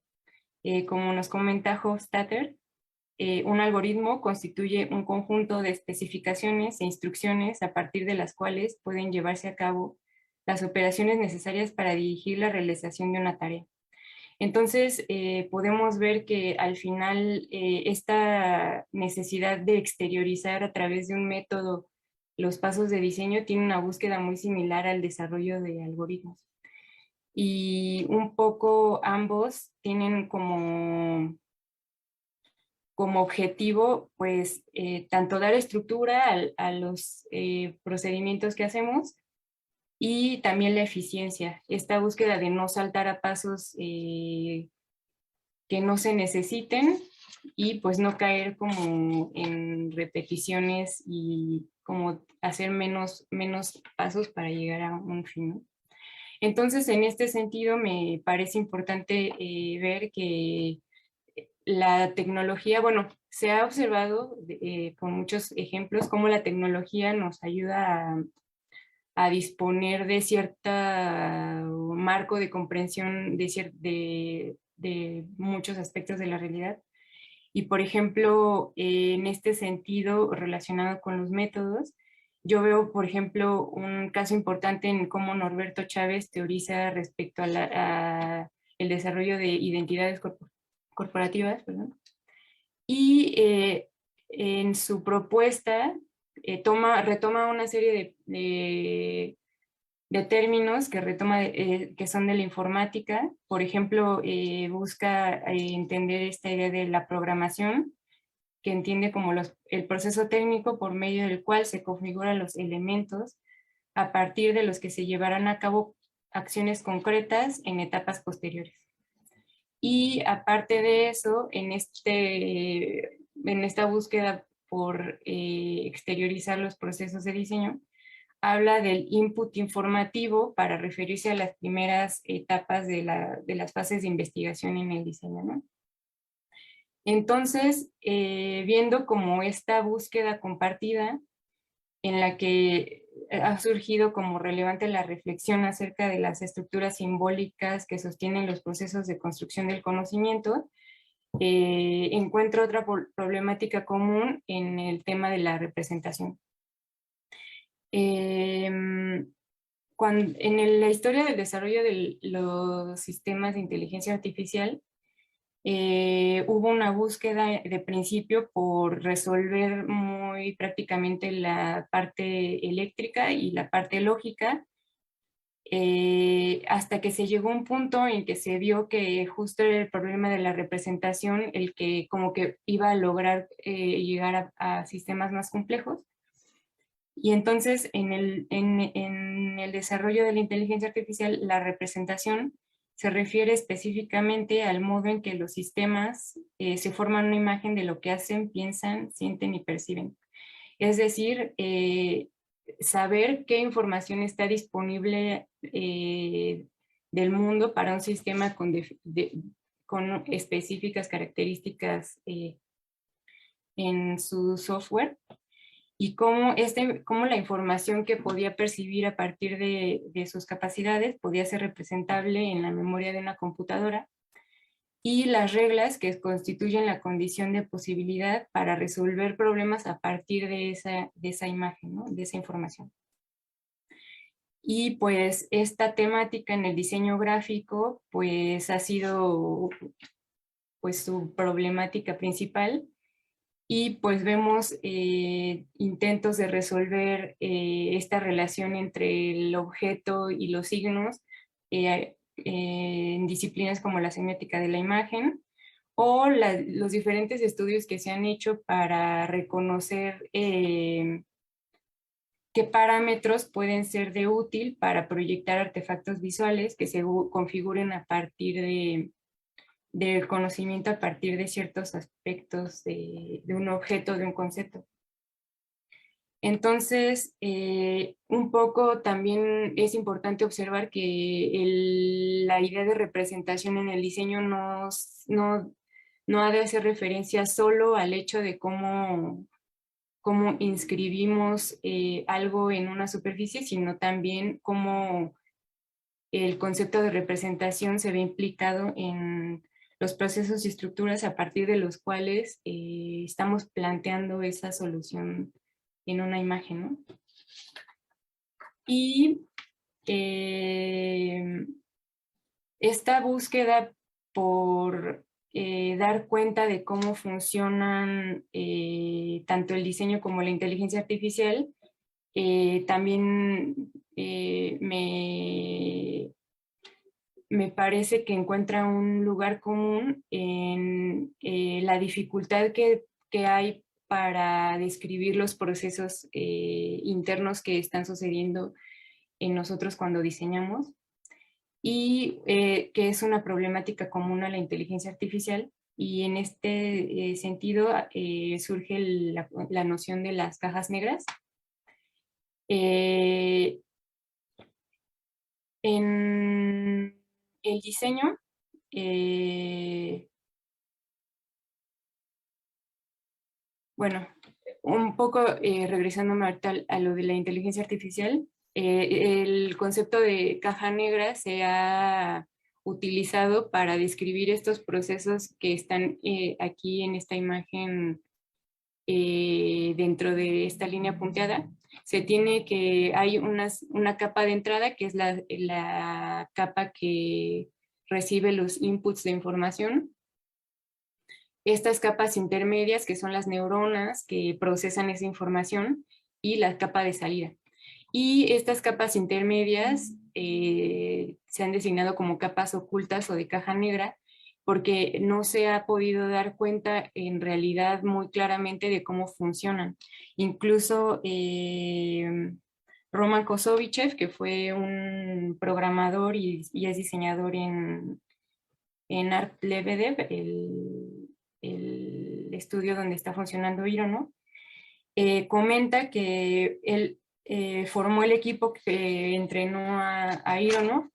Como nos comenta Hofstadter, un algoritmo constituye un conjunto de especificaciones e instrucciones a partir de las cuales pueden llevarse a cabo las operaciones necesarias para dirigir la realización de una tarea. Entonces, podemos ver que al final esta necesidad de exteriorizar a través de un método los pasos de diseño tiene una búsqueda muy similar al desarrollo de algoritmos. Y un poco ambos tienen como objetivo, pues, tanto dar estructura a los procedimientos que hacemos y también la eficiencia, esta búsqueda de no saltar a pasos que no se necesiten y pues no caer como en repeticiones y como hacer menos pasos para llegar a un fin, ¿no? Entonces, en este sentido, me parece importante ver que la tecnología, bueno, se ha observado con muchos ejemplos cómo la tecnología nos ayuda a disponer de cierta marco de comprensión de muchos aspectos de la realidad. Y por ejemplo, en este sentido relacionado con los métodos, yo veo, por ejemplo, un caso importante en cómo Norberto Chávez teoriza respecto a el desarrollo de identidades corporativas, perdón. Y en su propuesta retoma una serie de términos que que son de la informática. Por ejemplo, busca entender esta idea de la programación, que entiende como el proceso técnico por medio del cual se configuran los elementos a partir de los que se llevarán a cabo acciones concretas en etapas posteriores. Y aparte de eso, en esta búsqueda por exteriorizar los procesos de diseño, habla del input informativo para referirse a las primeras etapas de las fases de investigación en el diseño, ¿no? Entonces, viendo como esta búsqueda compartida en la que ha surgido como relevante la reflexión acerca de las estructuras simbólicas que sostienen los procesos de construcción del conocimiento, encuentro otra problemática común en el tema de la representación. En la historia del desarrollo de los sistemas de inteligencia artificial, hubo una búsqueda de principio por resolver muy prácticamente la parte eléctrica y la parte lógica, hasta que se llegó a un punto en que se vio que justo era el problema de la representación el que como que iba a lograr llegar a sistemas más complejos. Y entonces en el desarrollo de la inteligencia artificial, la representación se refiere específicamente al modo en que los sistemas se forman una imagen de lo que hacen, piensan, sienten y perciben. Es decir, saber qué información está disponible del mundo para un sistema con específicas características en su software, y cómo la información que podía percibir a partir de sus capacidades podía ser representable en la memoria de una computadora, y las reglas que constituyen la condición de posibilidad para resolver problemas a partir de esa imagen, ¿no? De esa información. Y pues esta temática en el diseño gráfico pues ha sido pues su problemática principal. Y pues vemos intentos de resolver esta relación entre el objeto y los signos en disciplinas como la semiótica de la imagen, o los diferentes estudios que se han hecho para reconocer qué parámetros pueden ser de útil para proyectar artefactos visuales que se configuren a partir del conocimiento a partir de ciertos aspectos de un objeto, de un concepto. Entonces, un poco también es importante observar que la idea de representación en el diseño no ha de hacer referencia solo al hecho de cómo cómo inscribimos algo en una superficie, sino también cómo el concepto de representación se ve implicado en los procesos y estructuras a partir de los cuales estamos planteando esa solución en una imagen, ¿no? Y esta búsqueda por dar cuenta de cómo funcionan tanto el diseño como la inteligencia artificial, también me parece que encuentra un lugar común en la dificultad que hay para describir los procesos internos que están sucediendo en nosotros cuando diseñamos, y que es una problemática común a la inteligencia artificial. Y en este sentido surge la noción de las cajas negras. En el diseño, bueno, un poco regresándome ahorita a lo de la inteligencia artificial, el concepto de caja negra se ha utilizado para describir estos procesos que están aquí en esta imagen dentro de esta línea punteada. Hay una capa de entrada que es la capa que recibe los inputs de información. Estas capas intermedias, que son las neuronas que procesan esa información, y la capa de salida. Y estas capas intermedias se han designado como capas ocultas o de caja negra, porque no se ha podido dar cuenta en realidad muy claramente de cómo funcionan. Incluso Roman Kosovichev, que fue un programador y es diseñador en Art Lebedev, el estudio donde está funcionando Irono, comenta que él formó el equipo que entrenó a Irono,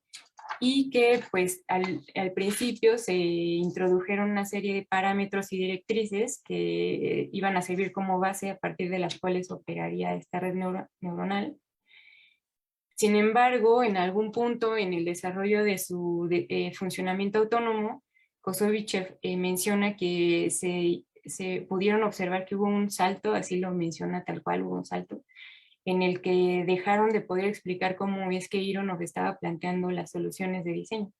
y que pues al principio se introdujeron una serie de parámetros y directrices que iban a servir como base a partir de las cuales operaría esta red neuronal. Sin embargo, en algún punto en el desarrollo de su funcionamiento autónomo, Kosovichev menciona que se pudieron observar que hubo un salto, así lo menciona tal cual, hubo un salto, en el que dejaron de poder explicar cómo es que Irono estaba planteando las soluciones de diseño.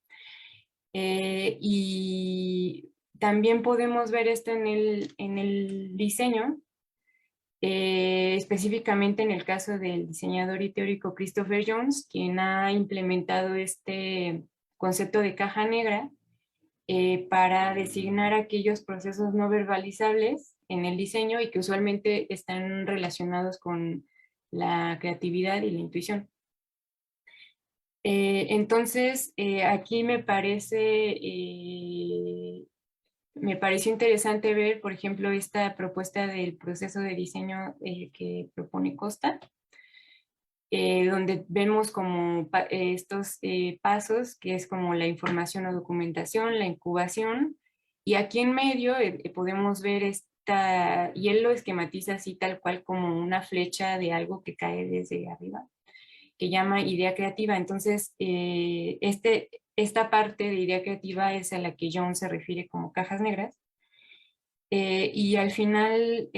Y también podemos ver esto en el diseño, específicamente en el caso del diseñador y teórico Christopher Jones, quien ha implementado este concepto de caja negra para designar aquellos procesos no verbalizables en el diseño y que usualmente están relacionados con la creatividad y la intuición. Entonces, aquí me pareció interesante ver, por ejemplo, esta propuesta del proceso de diseño que propone Costa, donde vemos como estos pasos, que es como la información o documentación, la incubación, y aquí en medio podemos ver y él lo esquematiza así tal cual como una flecha de algo que cae desde arriba, que llama idea creativa. Entonces, esta parte de idea creativa es a la que John se refiere como cajas negras. Y al final,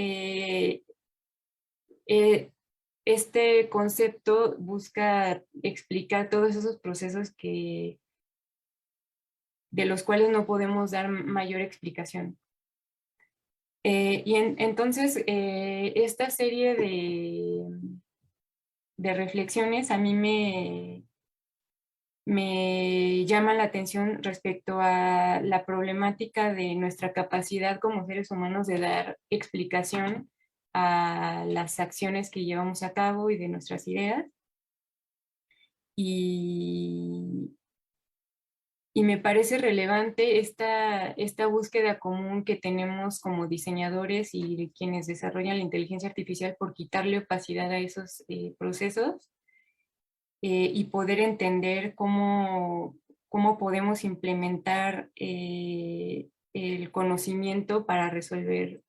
este concepto busca explicar todos esos procesos de los cuales no podemos dar mayor explicación. Entonces, esta serie de reflexiones a mí me llama la atención respecto a la problemática de nuestra capacidad como seres humanos de dar explicación a las acciones que llevamos a cabo y de nuestras ideas. Y me parece relevante esta búsqueda común que tenemos como diseñadores y quienes desarrollan la inteligencia artificial por quitarle opacidad a esos procesos y poder entender cómo podemos implementar el conocimiento para resolver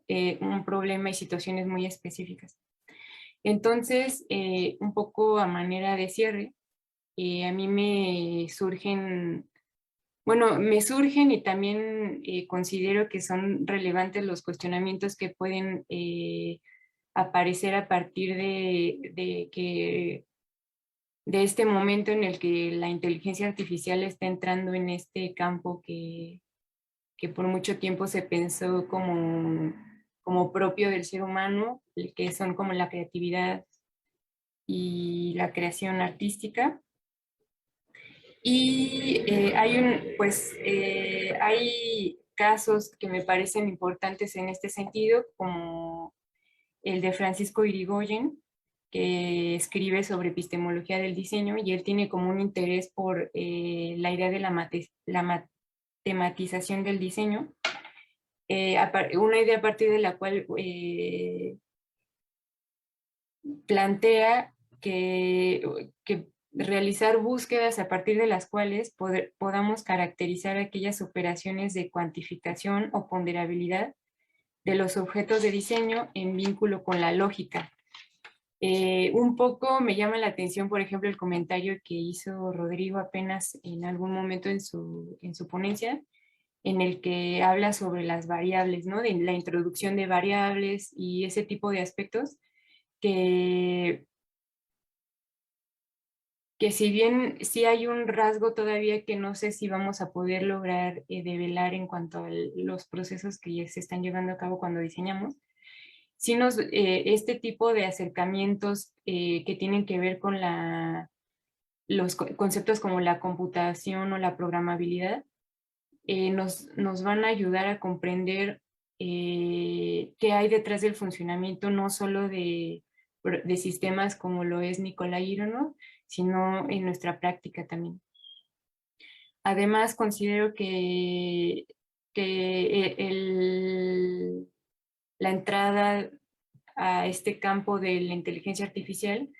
un problema y situaciones muy específicas. Entonces, un poco a manera de cierre, a mí me surgen y también considero que son relevantes los cuestionamientos que pueden aparecer a partir de este momento en el que la inteligencia artificial está entrando en este campo que por mucho tiempo se pensó como propio del ser humano, que son como la creatividad y la creación artística. Y hay casos que me parecen importantes en este sentido, como el de Francisco Irigoyen, que escribe sobre epistemología del diseño, y él tiene como un interés por la idea de la matematización del diseño, una idea a partir de la cual plantea que realizar búsquedas a partir de las cuales podamos caracterizar aquellas operaciones de cuantificación o ponderabilidad de los objetos de diseño en vínculo con la lógica. Un poco me llama la atención, por ejemplo, el comentario que hizo Rodrigo apenas en algún momento en su ponencia, en el que habla sobre las variables, ¿no? De la introducción de variables y ese tipo de aspectos que si bien sí hay un rasgo todavía que no sé si vamos a poder lograr develar en cuanto a los procesos que ya se están llevando a cabo cuando diseñamos, sí este tipo de acercamientos que tienen que ver con los conceptos como la computación o la programabilidad, nos van a ayudar a comprender qué hay detrás del funcionamiento no solo de sistemas como lo es Nikolai Ironov, sino en nuestra práctica también. Además, considero que la entrada a este campo de la inteligencia artificial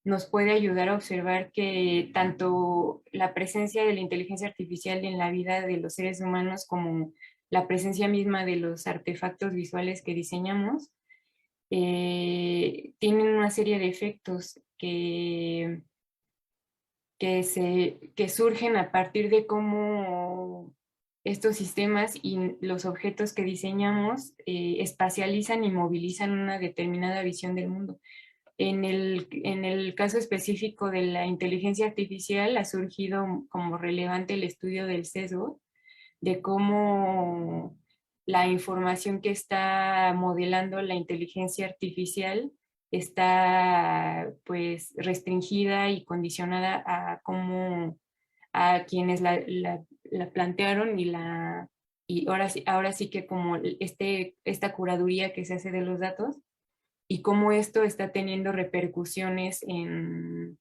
nos puede ayudar a observar que tanto la presencia de la inteligencia artificial en la vida de los seres humanos como la presencia misma de los artefactos visuales que diseñamos tienen una serie de efectos que surgen a partir de cómo estos sistemas y los objetos que diseñamos espacializan y movilizan una determinada visión del mundo. En el caso específico de la inteligencia artificial ha surgido como relevante el estudio del sesgo, de cómo la información que está modelando la inteligencia artificial está pues restringida y condicionada a quienes la plantearon y ahora sí que como esta curaduría que se hace de los datos y cómo esto está teniendo repercusiones en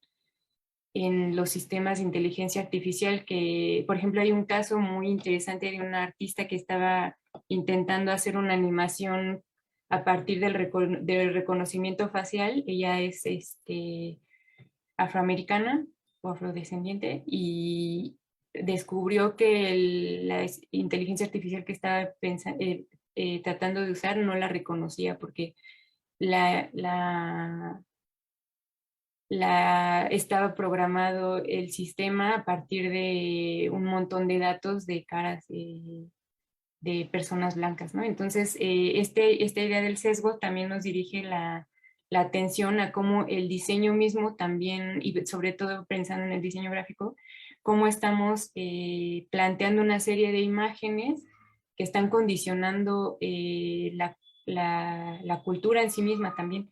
los sistemas de inteligencia artificial, que por ejemplo hay un caso muy interesante de una artista que estaba intentando hacer una animación a partir del reconocimiento facial. Ella es afroamericana o afrodescendiente y descubrió que la inteligencia artificial que estaba tratando de usar no la reconocía porque estaba programado el sistema a partir de un montón de datos de caras de personas blancas, ¿no? Entonces, esta idea del sesgo también nos dirige la atención a cómo el diseño mismo también, y sobre todo pensando en el diseño gráfico, cómo estamos planteando una serie de imágenes que están condicionando la cultura en sí misma también.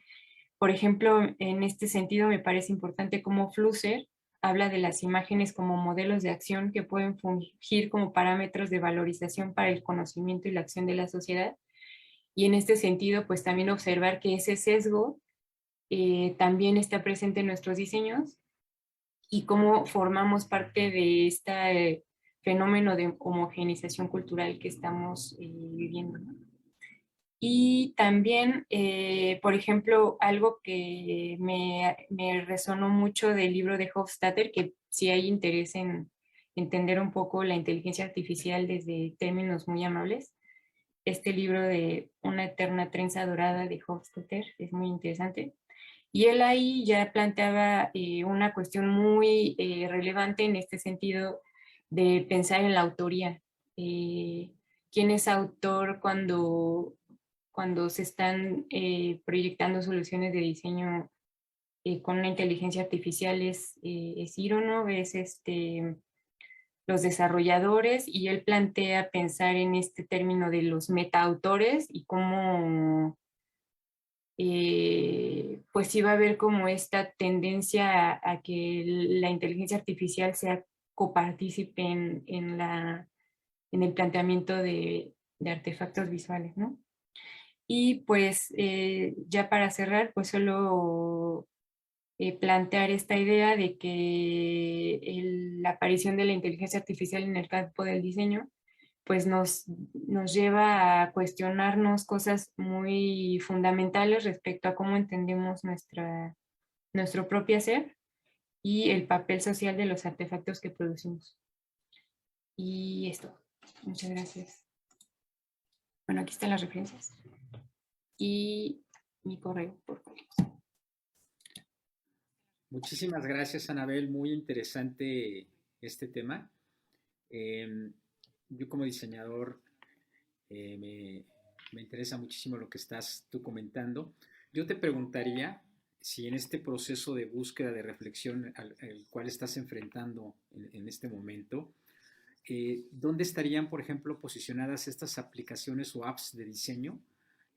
Por ejemplo, en este sentido me parece importante cómo Flusser habla de las imágenes como modelos de acción que pueden fungir como parámetros de valorización para el conocimiento y la acción de la sociedad. Y en este sentido, pues también observar que ese sesgo también está presente en nuestros diseños y cómo formamos parte de este fenómeno de homogeneización cultural que estamos viviendo, ¿no? Y también, por ejemplo, algo que me resonó mucho del libro de Hofstadter, que si hay interés en entender un poco la inteligencia artificial desde términos muy amables, este libro de Una eterna trenza dorada de Hofstadter, es muy interesante. Y él ahí ya planteaba una cuestión muy relevante en este sentido de pensar en la autoría. ¿Quién es autor cuando se están proyectando soluciones de diseño con una inteligencia artificial? ¿Es Ironov? ¿Es los desarrolladores? Y él plantea pensar en este término de los metaautores y cómo pues sí va a haber como esta tendencia a que la inteligencia artificial sea copartícipe en el planteamiento de artefactos visuales, ¿no? Y pues ya para cerrar, pues solo plantear esta idea de que la aparición de la inteligencia artificial en el campo del diseño pues nos lleva a cuestionarnos cosas muy fundamentales respecto a cómo entendemos nuestro propio ser y el papel social de los artefactos que producimos. Y esto. Muchas gracias. Bueno, aquí están las referencias. Y mi correo, por favor. Muchísimas gracias, Anabel. Muy interesante este tema. Yo como diseñador me interesa muchísimo lo que estás tú comentando. Yo te preguntaría si en este proceso de búsqueda, de reflexión al cual estás enfrentando en este momento, ¿dónde estarían, por ejemplo, posicionadas estas aplicaciones o apps de diseño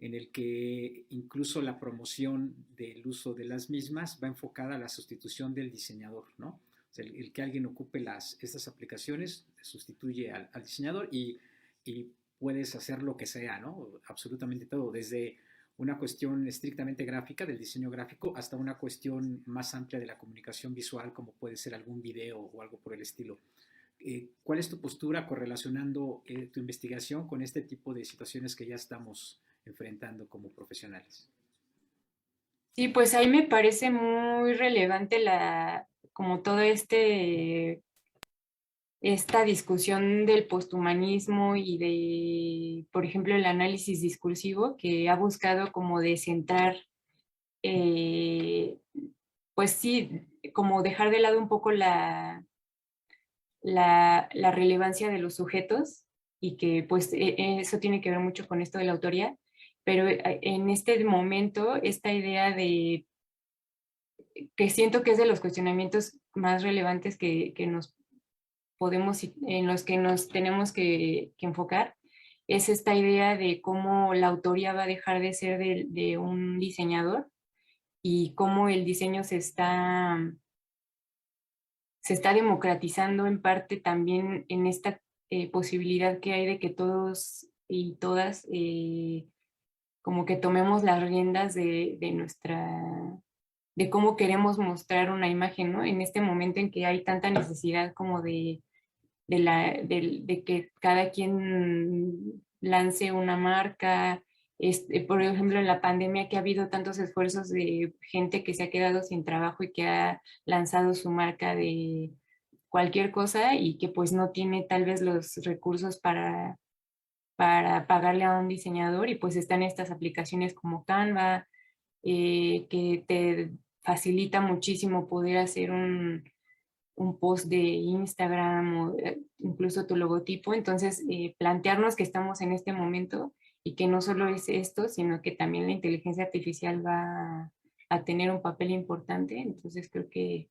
en el que incluso la promoción del uso de las mismas va enfocada a la sustitución del diseñador, ¿no? O sea, el que alguien ocupe estas aplicaciones sustituye al diseñador y puedes hacer lo que sea, ¿no? Absolutamente todo, desde una cuestión estrictamente gráfica, del diseño gráfico, hasta una cuestión más amplia de la comunicación visual, como puede ser algún video o algo por el estilo. ¿Cuál es tu postura correlacionando tu investigación con este tipo de situaciones que ya estamos enfrentando como profesionales? Sí, pues ahí me parece muy relevante como todo esta discusión del posthumanismo y por ejemplo, el análisis discursivo que ha buscado como de centrar, pues sí, como dejar de lado un poco la relevancia de los sujetos y que pues eso tiene que ver mucho con esto de la autoría, pero en este momento esta idea de que siento que es de los cuestionamientos más relevantes que en los que nos tenemos que enfocar, es esta idea de cómo la autoría va a dejar de ser de un diseñador y cómo el diseño se está democratizando en parte también en esta posibilidad que hay de que todos y todas como que tomemos las riendas de cómo queremos mostrar una imagen, ¿no? En este momento en que hay tanta necesidad como de que cada quien lance una marca. Por ejemplo, en la pandemia que ha habido tantos esfuerzos de gente que se ha quedado sin trabajo y que ha lanzado su marca de cualquier cosa y que pues no tiene tal vez los recursos para pagarle a un diseñador y pues están estas aplicaciones como Canva que te facilita muchísimo poder hacer un post de Instagram o incluso tu logotipo. Entonces, plantearnos que estamos en este momento y que no solo es esto, sino que también la inteligencia artificial va a tener un papel importante. Entonces, creo que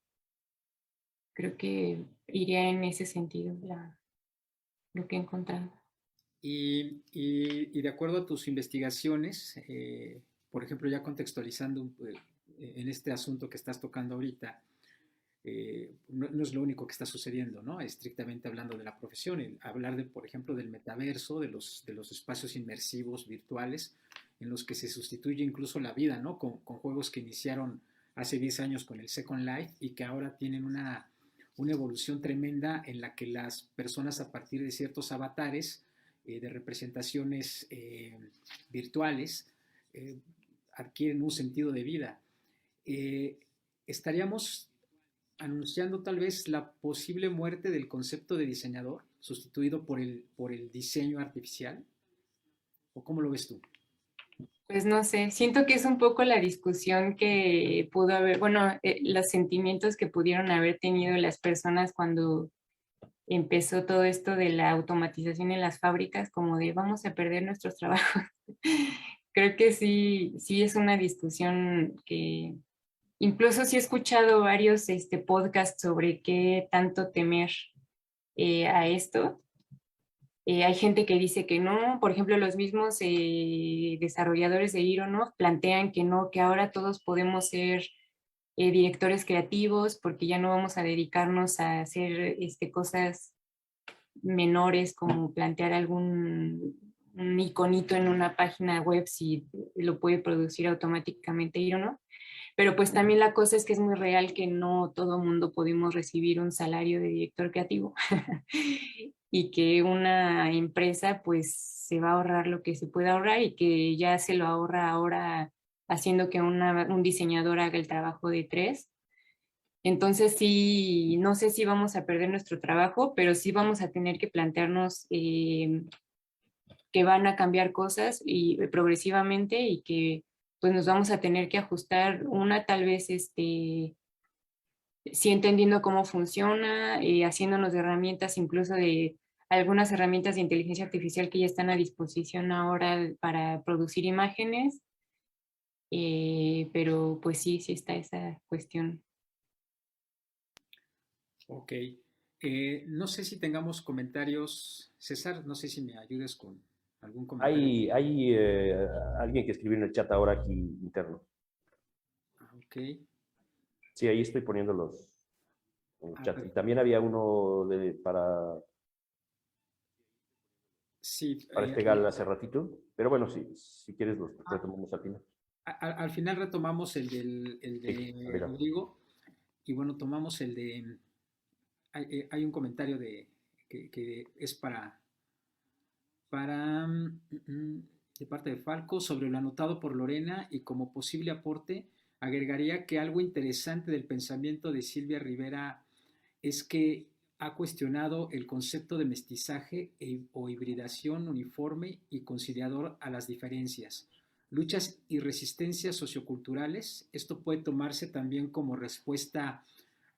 iría en ese sentido lo que he encontrado. Y de acuerdo a tus investigaciones, por ejemplo, ya contextualizando en este asunto que estás tocando ahorita, no es lo único que está sucediendo, ¿no? Estrictamente hablando de la profesión, hablar por ejemplo, del metaverso, de los espacios inmersivos virtuales, en los que se sustituye incluso la vida, ¿no? Con juegos que iniciaron hace 10 años con el Second Life y que ahora tienen una evolución tremenda en la que las personas a partir de ciertos avatares, de representaciones virtuales, adquieren un sentido de vida. Estaríamos anunciando tal vez la posible muerte del concepto de diseñador, sustituido por el diseño artificial, ¿O cómo lo ves tú? Pues no sé, siento que es un poco la discusión que pudo haber, bueno, los sentimientos que pudieron haber tenido las personas cuando empezó todo esto de la automatización en las fábricas, como de vamos a perder nuestros trabajos. Creo que sí, sí es una discusión que incluso sí he escuchado varios podcasts sobre qué tanto temer a esto. Hay gente que dice que no, por ejemplo, los mismos desarrolladores de Ironov plantean que no, que ahora todos podemos ser directores creativos porque ya no vamos a dedicarnos a hacer cosas menores como plantear algún un iconito en una página web si lo puede producir automáticamente Ironov. Pero pues también la cosa es que es muy real que no todo mundo podemos recibir un salario de director creativo y que una empresa pues se va a ahorrar lo que se puede ahorrar y que ya se lo ahorra ahora haciendo que un diseñador haga el trabajo de tres. Entonces sí, no sé si vamos a perder nuestro trabajo, pero sí vamos a tener que plantearnos que van a cambiar cosas y progresivamente y que pues nos vamos a tener que ajustar una tal vez sí entendiendo cómo funciona, haciéndonos de herramientas, incluso de algunas herramientas de inteligencia artificial que ya están a disposición ahora para producir imágenes, pero pues sí, sí está esa cuestión. Ok. No sé si tengamos comentarios. César, no sé si me ayudes con algún comentario. Hay alguien que escribió en el chat ahora aquí interno. Ok. Sí, ahí estoy poniendo en el chat. Y Perfecto. también había uno para Sí, este gal hace ratito. Pero bueno, sí, si quieres los retomamos al final. al final retomamos el Sí, de adelante. Rodrigo y bueno, tomamos el de... Hay un comentario que es de parte de Falco sobre lo anotado por Lorena y como posible aporte agregaría que algo interesante del pensamiento de Silvia Rivera es que ha cuestionado el concepto de mestizaje o hibridación uniforme y conciliador a las diferencias, luchas y resistencias socioculturales. Esto puede tomarse también como respuesta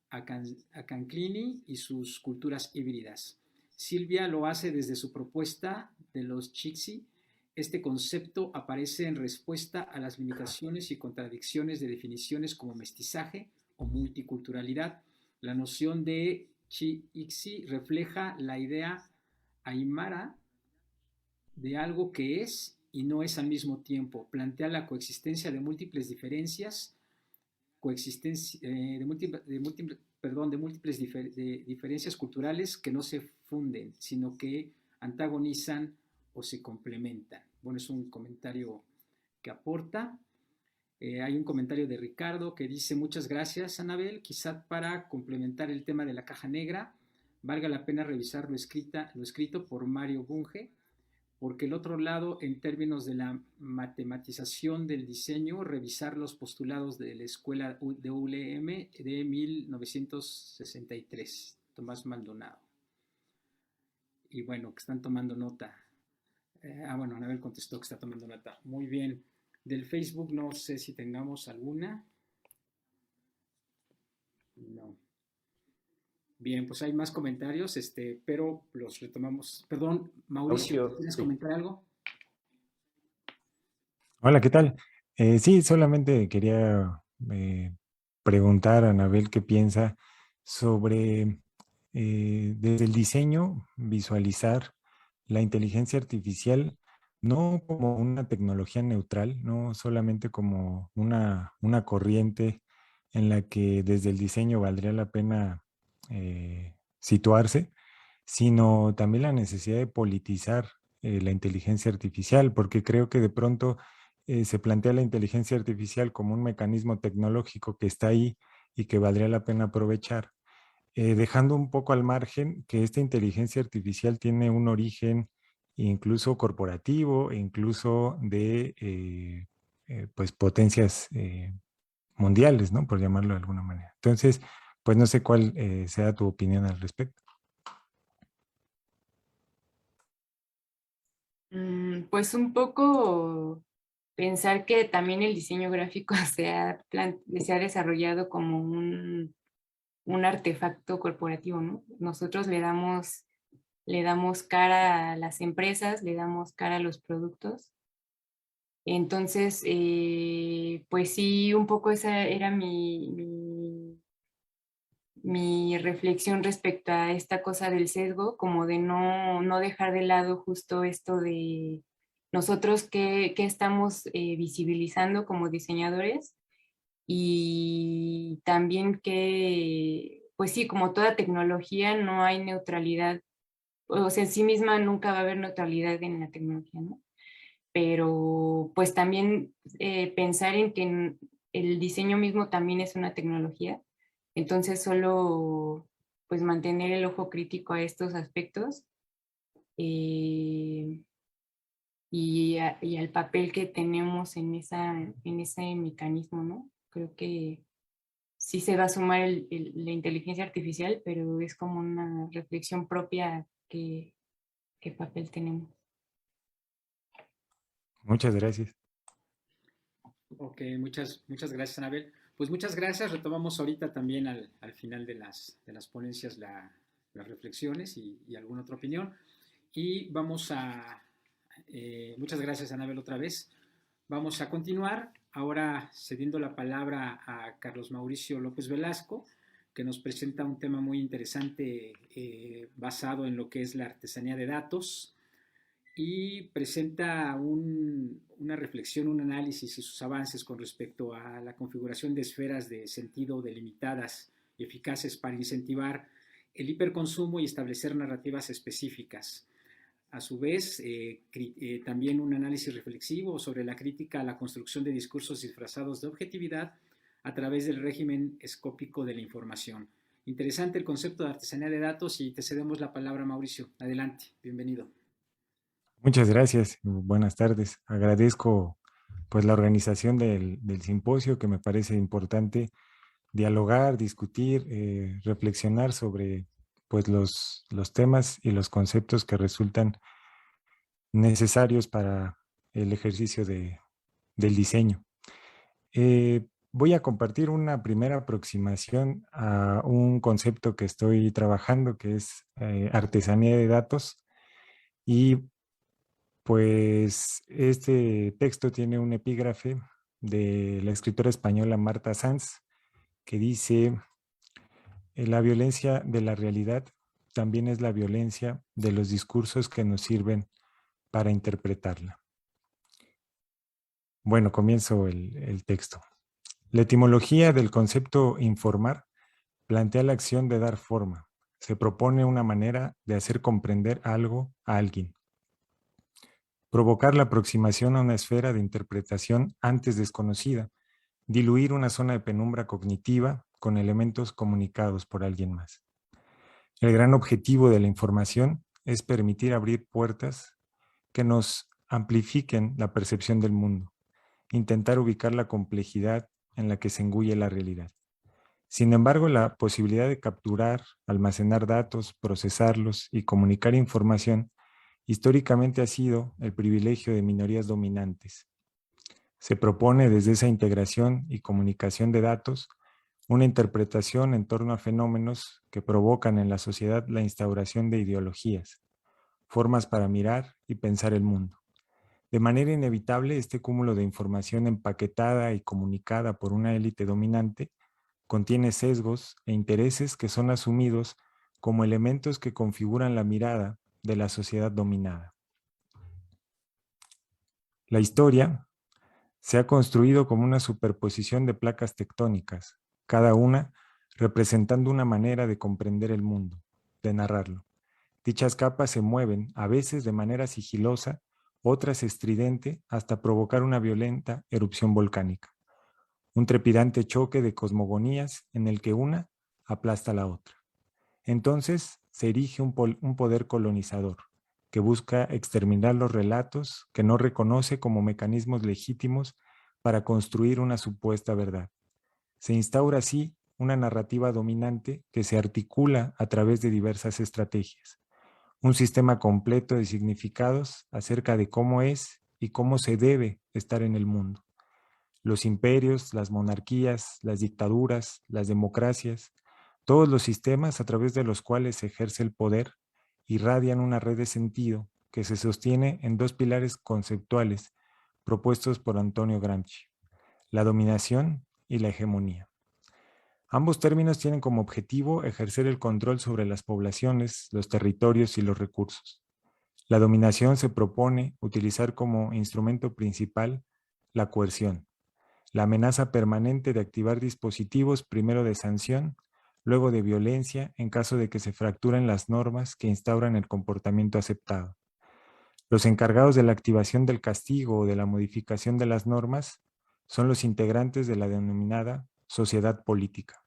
a Canclini y sus culturas híbridas. Silvia lo hace desde su propuesta de los Chixi. Este concepto aparece en respuesta a las limitaciones y contradicciones de definiciones como mestizaje o multiculturalidad. La noción de Chixi refleja la idea aymara de algo que es y no es al mismo tiempo. Plantea la coexistencia de múltiples diferencias, de múltiples diferencias culturales que no se funden, sino que antagonizan o se complementan. Bueno, es un comentario que aporta. Hay un comentario de Ricardo que dice: muchas gracias, Anabel. Quizá para complementar el tema de la caja negra, valga la pena revisar lo escrito por Mario Bunge, porque el otro lado, en términos de la matematización del diseño, revisar los postulados de la escuela de ULM de 1963, Tomás Maldonado. Y bueno, que están tomando nota. Bueno, Anabel contestó que está tomando nota. Muy bien. Del Facebook no sé si tengamos alguna. No. Bien, pues hay más comentarios, pero los retomamos. Perdón, Mauricio, ¿quieres sí. comentar algo? Hola, ¿qué tal? Sí, solamente quería preguntar a Anabel qué piensa sobre, desde el diseño, visualizar la inteligencia artificial no como una tecnología neutral, no solamente como una corriente en la que desde el diseño valdría la pena situarse, sino también la necesidad de politizar la inteligencia artificial, porque creo que de pronto se plantea la inteligencia artificial como un mecanismo tecnológico que está ahí y que valdría la pena aprovechar, dejando un poco al margen que esta inteligencia artificial tiene un origen incluso corporativo, e incluso de pues potencias mundiales, ¿no? Por llamarlo de alguna manera. Entonces, pues no sé cuál sea tu opinión al respecto. Pues un poco pensar que también el diseño gráfico se ha desarrollado como un artefacto corporativo, ¿no? Nosotros le damos cara a las empresas, le damos cara a los productos. Entonces, pues sí, un poco esa era mi reflexión respecto a esta cosa del sesgo, como de no dejar de lado justo esto de nosotros que estamos visibilizando como diseñadores, y también que, pues sí, como toda tecnología, no hay neutralidad, o sea, en sí misma nunca va a haber neutralidad en la tecnología, ¿no? Pero pues también pensar en que el diseño mismo también es una tecnología, entonces solo pues mantener el ojo crítico a estos aspectos, eh, y al papel que tenemos en ese mecanismo, ¿no? Creo que sí se va a sumar la inteligencia artificial, pero es como una reflexión propia qué papel tenemos. Muchas gracias. Ok, muchas gracias, Anabel. Pues muchas gracias. Retomamos ahorita también al final de las ponencias las reflexiones y alguna otra opinión. Y vamos muchas gracias, Anabel, otra vez. Vamos a continuar ahora cediendo la palabra a Carlos Mauricio López Velasco, que nos presenta un tema muy interesante basado en lo que es la artesanía de datos, y presenta una reflexión, un análisis y sus avances con respecto a la configuración de esferas de sentido delimitadas y eficaces para incentivar el hiperconsumo y establecer narrativas específicas. A su vez, también un análisis reflexivo sobre la crítica a la construcción de discursos disfrazados de objetividad a través del régimen escópico de la información. Interesante el concepto de artesanía de datos, y te cedemos la palabra, Mauricio. Adelante, bienvenido. Muchas gracias. Buenas tardes. Agradezco pues la organización del simposio, que me parece importante dialogar, discutir, reflexionar sobre pues los temas y los conceptos que resultan necesarios para el ejercicio del diseño. Voy a compartir una primera aproximación a un concepto que estoy trabajando, que es artesanía de datos. Y pues este texto tiene un epígrafe de la escritora española Marta Sanz, que dice: la violencia de la realidad también es la violencia de los discursos que nos sirven para interpretarla. Bueno, comienzo el texto. La etimología del concepto informar plantea la acción de dar forma. Se propone una manera de hacer comprender algo a alguien. Provocar la aproximación a una esfera de interpretación antes desconocida. Diluir una zona de penumbra cognitiva con elementos comunicados por alguien más. El gran objetivo de la información es permitir abrir puertas que nos amplifiquen la percepción del mundo. Intentar ubicar la complejidad en la que se engulle la realidad. Sin embargo, la posibilidad de capturar, almacenar datos, procesarlos y comunicar información históricamente ha sido el privilegio de minorías dominantes. Se propone desde esa integración y comunicación de datos una interpretación en torno a fenómenos que provocan en la sociedad la instauración de ideologías, formas para mirar y pensar el mundo. De manera inevitable, este cúmulo de información empaquetada y comunicada por una élite dominante contiene sesgos e intereses que son asumidos como elementos que configuran la mirada de la sociedad dominada. La historia se ha construido como una superposición de placas tectónicas, cada una representando una manera de comprender el mundo, de narrarlo. Dichas capas se mueven, a veces de manera sigilosa, otras estridente, hasta provocar una violenta erupción volcánica. Un trepidante choque de cosmogonías en el que una aplasta a la otra. Entonces se erige un poder colonizador que busca exterminar los relatos que no reconoce como mecanismos legítimos para construir una supuesta verdad. Se instaura así una narrativa dominante que se articula a través de diversas estrategias. un sistema completo de significados acerca de cómo es y cómo se debe estar en el mundo. Los imperios, las monarquías, las dictaduras, las democracias, todos los sistemas a través de los cuales se ejerce el poder, irradian una red de sentido que se sostiene en dos pilares conceptuales propuestos por Antonio Gramsci: la dominación y la hegemonía. Ambos términos tienen como objetivo ejercer el control sobre las poblaciones, los territorios y los recursos. La dominación se propone utilizar como instrumento principal la coerción, la amenaza permanente de activar dispositivos primero de sanción, luego de violencia en caso de que se fracturen las normas que instauran el comportamiento aceptado. Los encargados de la activación del castigo o de la modificación de las normas son los integrantes de la denominada sociedad política.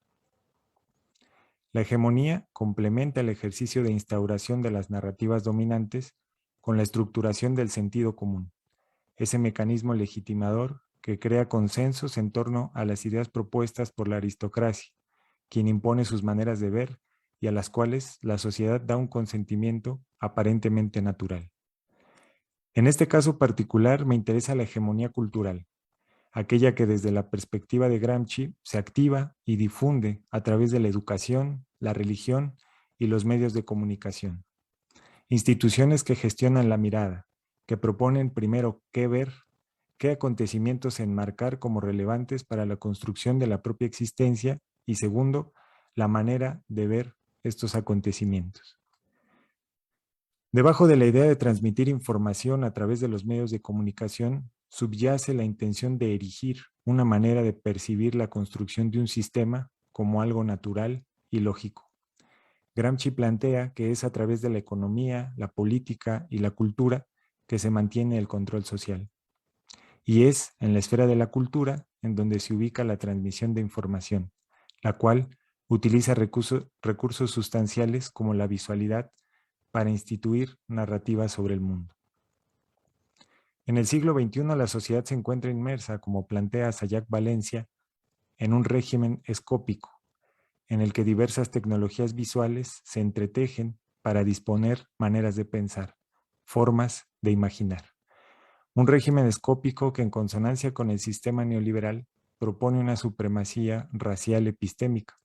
La hegemonía complementa el ejercicio de instauración de las narrativas dominantes con la estructuración del sentido común, ese mecanismo legitimador que crea consensos en torno a las ideas propuestas por la aristocracia, quien impone sus maneras de ver y a las cuales la sociedad da un consentimiento aparentemente natural. En este caso particular me interesa la hegemonía cultural, aquella que desde la perspectiva de Gramsci se activa y difunde a través de la educación, la religión y los medios de comunicación. Instituciones que gestionan la mirada, que proponen primero qué ver, qué acontecimientos enmarcar como relevantes para la construcción de la propia existencia y segundo, la manera de ver estos acontecimientos. Debajo de la idea de transmitir información a través de los medios de comunicación subyace la intención de erigir una manera de percibir la construcción de un sistema como algo natural y lógico. Gramsci plantea que es a través de la economía, la política y la cultura que se mantiene el control social. Y es en la esfera de la cultura en donde se ubica la transmisión de información, la cual utiliza recursos sustanciales como la visualidad para instituir narrativas sobre el mundo. En el siglo XXI la sociedad se encuentra inmersa, como plantea Sayak Valencia, en un régimen escópico, en el que diversas tecnologías visuales se entretejen para disponer maneras de pensar, formas de imaginar. Un régimen escópico que en consonancia con el sistema neoliberal propone una supremacía racial epistémica,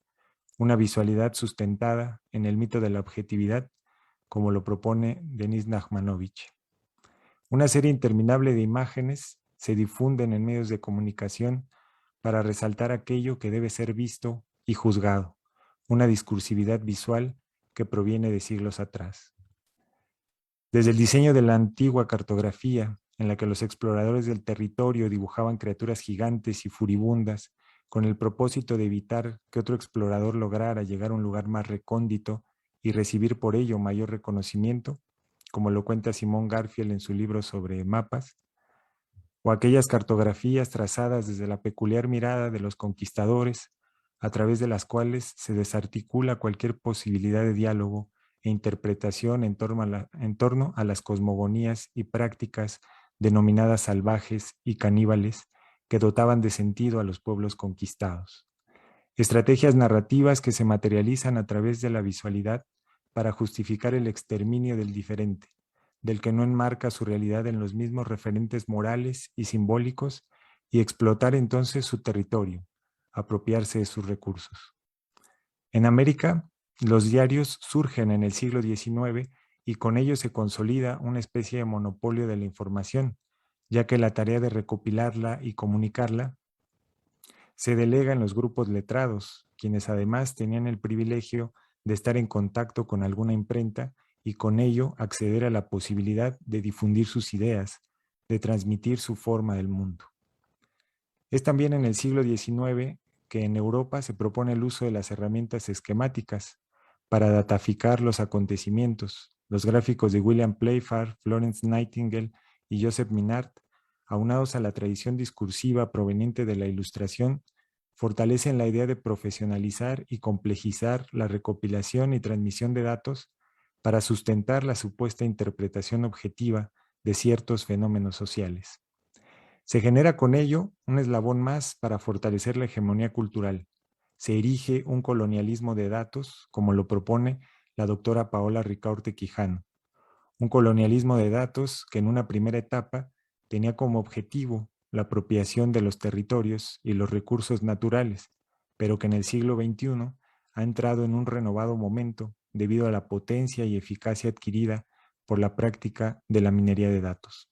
una visualidad sustentada en el mito de la objetividad, como lo propone Denis Nachmanovich. Una serie interminable de imágenes se difunden en medios de comunicación para resaltar aquello que debe ser visto y juzgado, una discursividad visual que proviene de siglos atrás. Desde el diseño de la antigua cartografía, en la que los exploradores del territorio dibujaban criaturas gigantes y furibundas, con el propósito de evitar que otro explorador lograra llegar a un lugar más recóndito y recibir por ello mayor reconocimiento, como lo cuenta Simón Garfield en su libro sobre mapas, o aquellas cartografías trazadas desde la peculiar mirada de los conquistadores, a través de las cuales se desarticula cualquier posibilidad de diálogo e interpretación en torno a las cosmogonías y prácticas denominadas salvajes y caníbales que dotaban de sentido a los pueblos conquistados. Estrategias narrativas que se materializan a través de la visualidad para justificar el exterminio del diferente, del que no enmarca su realidad en los mismos referentes morales y simbólicos, y explotar entonces su territorio, apropiarse de sus recursos. En América, los diarios surgen en el siglo XIX y con ello se consolida una especie de monopolio de la información, ya que la tarea de recopilarla y comunicarla se delega en los grupos letrados, quienes además tenían el privilegio de estar en contacto con alguna imprenta y con ello acceder a la posibilidad de difundir sus ideas, de transmitir su forma del mundo. Es también en el siglo XIX que en Europa se propone el uso de las herramientas esquemáticas para dataficar los acontecimientos. Los gráficos de William Playfair, Florence Nightingale y Joseph Minard, aunados a la tradición discursiva proveniente de la Ilustración, fortalecen la idea de profesionalizar y complejizar la recopilación y transmisión de datos para sustentar la supuesta interpretación objetiva de ciertos fenómenos sociales. Se genera con ello un eslabón más para fortalecer la hegemonía cultural. Se erige un colonialismo de datos, como lo propone la doctora Paola Ricaurte Quijano, Un colonialismo de datos que en una primera etapa tenía como objetivo la apropiación de los territorios y los recursos naturales, pero que en el siglo XXI ha entrado en un renovado momento debido a la potencia y eficacia adquirida por la práctica de la minería de datos.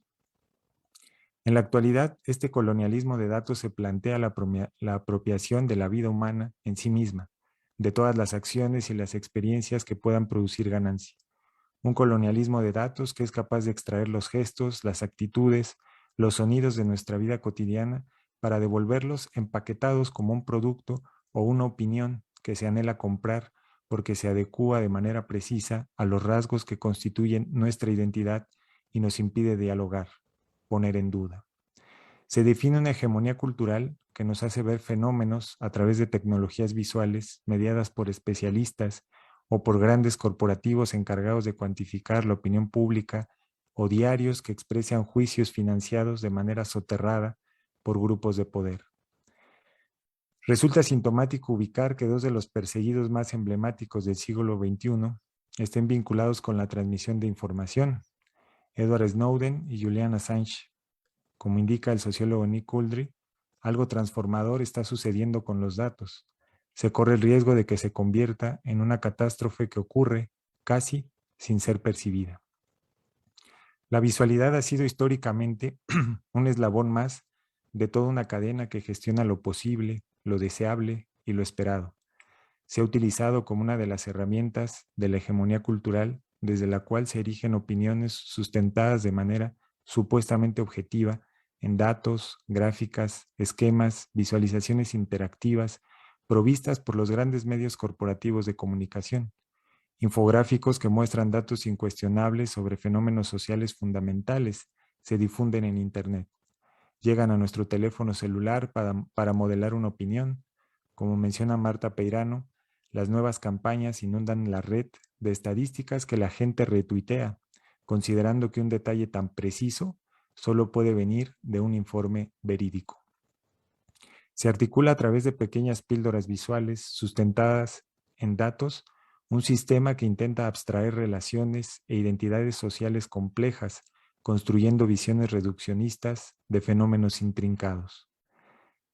En la actualidad, este colonialismo de datos se plantea la apropiación de la vida humana en sí misma, de todas las acciones y las experiencias que puedan producir ganancia. Un colonialismo de datos que es capaz de extraer los gestos, las actitudes, los sonidos de nuestra vida cotidiana para devolverlos empaquetados como un producto o una opinión que se anhela comprar porque se adecúa de manera precisa a los rasgos que constituyen nuestra identidad y nos impide dialogar, poner en duda. Se define una hegemonía cultural que nos hace ver fenómenos a través de tecnologías visuales mediadas por especialistas o por grandes corporativos encargados de cuantificar la opinión pública o diarios que expresan juicios financiados de manera soterrada por grupos de poder. Resulta sintomático ubicar que dos de los perseguidos más emblemáticos del siglo XXI estén vinculados con la transmisión de información, Edward Snowden y Julian Assange. Como indica el sociólogo Nick Couldry, algo transformador está sucediendo con los datos. Se corre el riesgo de que se convierta en una catástrofe que ocurre casi sin ser percibida. La visualidad ha sido históricamente un eslabón más de toda una cadena que gestiona lo posible, lo deseable y lo esperado. Se ha utilizado como una de las herramientas de la hegemonía cultural desde la cual se erigen opiniones sustentadas de manera supuestamente objetiva en datos, gráficas, esquemas, visualizaciones interactivas provistas por los grandes medios corporativos de comunicación, infográficos que muestran datos incuestionables sobre fenómenos sociales fundamentales se difunden en Internet. Llegan a nuestro teléfono celular para modelar una opinión. Como menciona Marta Peirano, las nuevas campañas inundan la red de estadísticas que la gente retuitea, considerando que un detalle tan preciso solo puede venir de un informe verídico. Se articula a través de pequeñas píldoras visuales sustentadas en datos un sistema que intenta abstraer relaciones e identidades sociales complejas, construyendo visiones reduccionistas de fenómenos intrincados.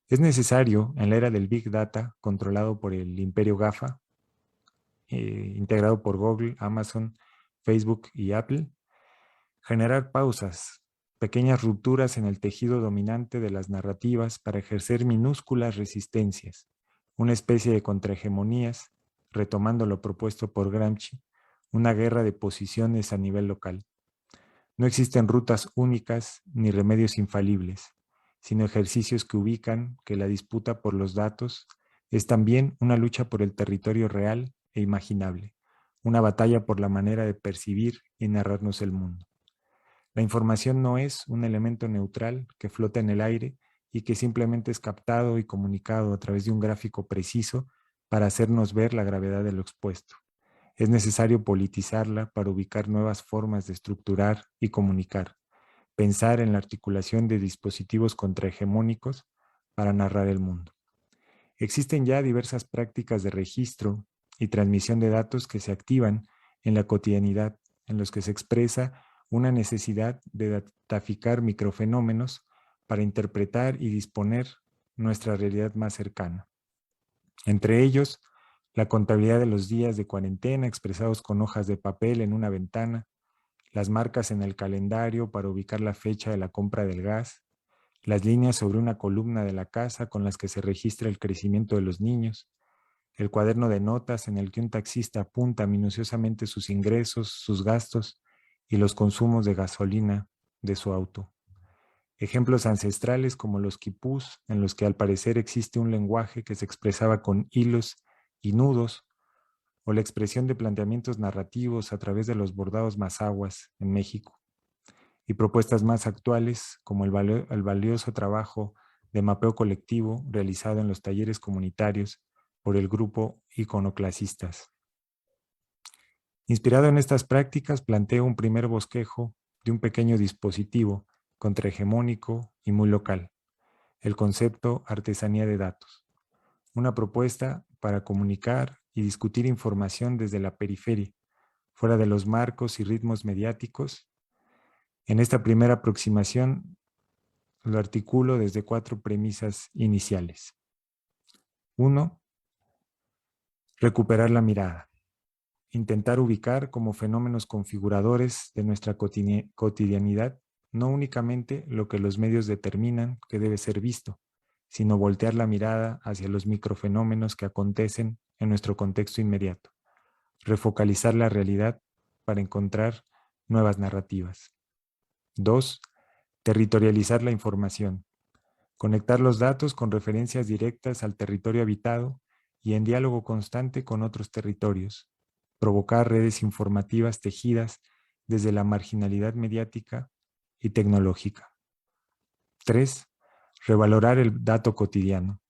Es necesario, en la era del Big Data, controlado por el imperio GAFA, integrado por Google, Amazon, Facebook y Apple, generar pausas, pequeñas rupturas en el tejido dominante de las narrativas para ejercer minúsculas resistencias, una especie de contrahegemonías, retomando lo propuesto por Gramsci, una guerra de posiciones a nivel local. No existen rutas únicas ni remedios infalibles, sino ejercicios que ubican que la disputa por los datos es también una lucha por el territorio real e imaginable, una batalla por la manera de percibir y narrarnos el mundo. La información no es un elemento neutral que flota en el aire y que simplemente es captado y comunicado a través de un gráfico preciso para hacernos ver la gravedad de lo expuesto. Es necesario politizarla para ubicar nuevas formas de estructurar y comunicar, pensar en la articulación de dispositivos contrahegemónicos para narrar el mundo. Existen ya diversas prácticas de registro y transmisión de datos que se activan en la cotidianidad, en los que se expresa una necesidad de dataficar microfenómenos para interpretar y disponer nuestra realidad más cercana. Entre ellos, la contabilidad de los días de cuarentena expresados con hojas de papel en una ventana, las marcas en el calendario para ubicar la fecha de la compra del gas, las líneas sobre una columna de la casa con las que se registra el crecimiento de los niños, el cuaderno de notas en el que un taxista apunta minuciosamente sus ingresos, sus gastos y los consumos de gasolina de su auto. Ejemplos ancestrales como los quipús, en los que al parecer existe un lenguaje que se expresaba con hilos y nudos, o la expresión de planteamientos narrativos a través de los bordados mazahuas en México, y propuestas más actuales como el valioso trabajo de mapeo colectivo realizado en los talleres comunitarios por el grupo Iconoclasistas. Inspirado en estas prácticas, planteo un primer bosquejo de un pequeño dispositivo contrahegemónico y muy local, el concepto artesanía de datos, una propuesta para comunicar y discutir información desde la periferia, fuera de los marcos y ritmos mediáticos. En esta primera aproximación lo articulo desde 4 premisas iniciales. 1. Recuperar la mirada. Intentar ubicar como fenómenos configuradores de nuestra cotidianidad no únicamente lo que los medios determinan que debe ser visto, sino voltear la mirada hacia los microfenómenos que acontecen en nuestro contexto inmediato. Refocalizar la realidad para encontrar nuevas narrativas. 2. Territorializar la información. Conectar los datos con referencias directas al territorio habitado y en diálogo constante con otros territorios. Provocar redes informativas tejidas desde la marginalidad mediática y tecnológica. 3. Revalorar el dato cotidiano.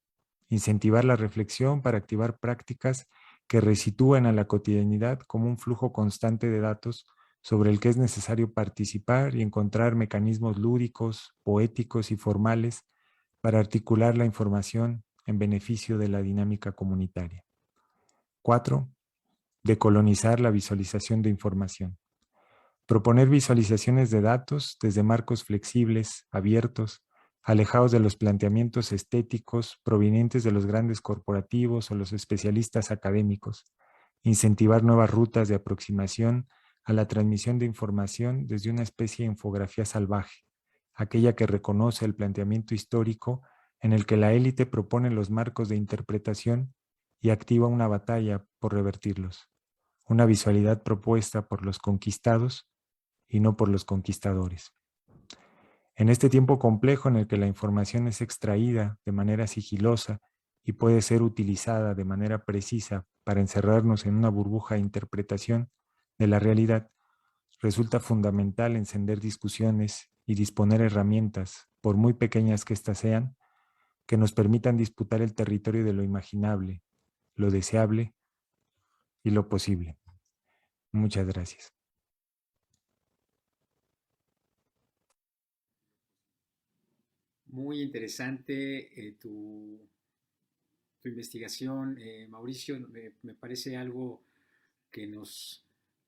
Incentivar la reflexión para activar prácticas que resitúen a la cotidianidad como un flujo constante de datos sobre el que es necesario participar y encontrar mecanismos lúdicos, poéticos y formales para articular la información en beneficio de la dinámica comunitaria. 4. Decolonizar la visualización de información. Proponer visualizaciones de datos desde marcos flexibles, abiertos, alejados de los planteamientos estéticos provenientes de los grandes corporativos o los especialistas académicos. Incentivar nuevas rutas de aproximación a la transmisión de información desde una especie de infografía salvaje, aquella que reconoce el planteamiento histórico en el que la élite propone los marcos de interpretación y activa una batalla por revertirlos. Una visualidad propuesta por los conquistados y no por los conquistadores. En este tiempo complejo en el que la información es extraída de manera sigilosa y puede ser utilizada de manera precisa para encerrarnos en una burbuja de interpretación de la realidad, resulta fundamental encender discusiones y disponer herramientas, por muy pequeñas que éstas sean, que nos permitan disputar el territorio de lo imaginable, lo deseable y lo posible. Muchas gracias. Muy interesante tu investigación, Mauricio. Me parece algo que nos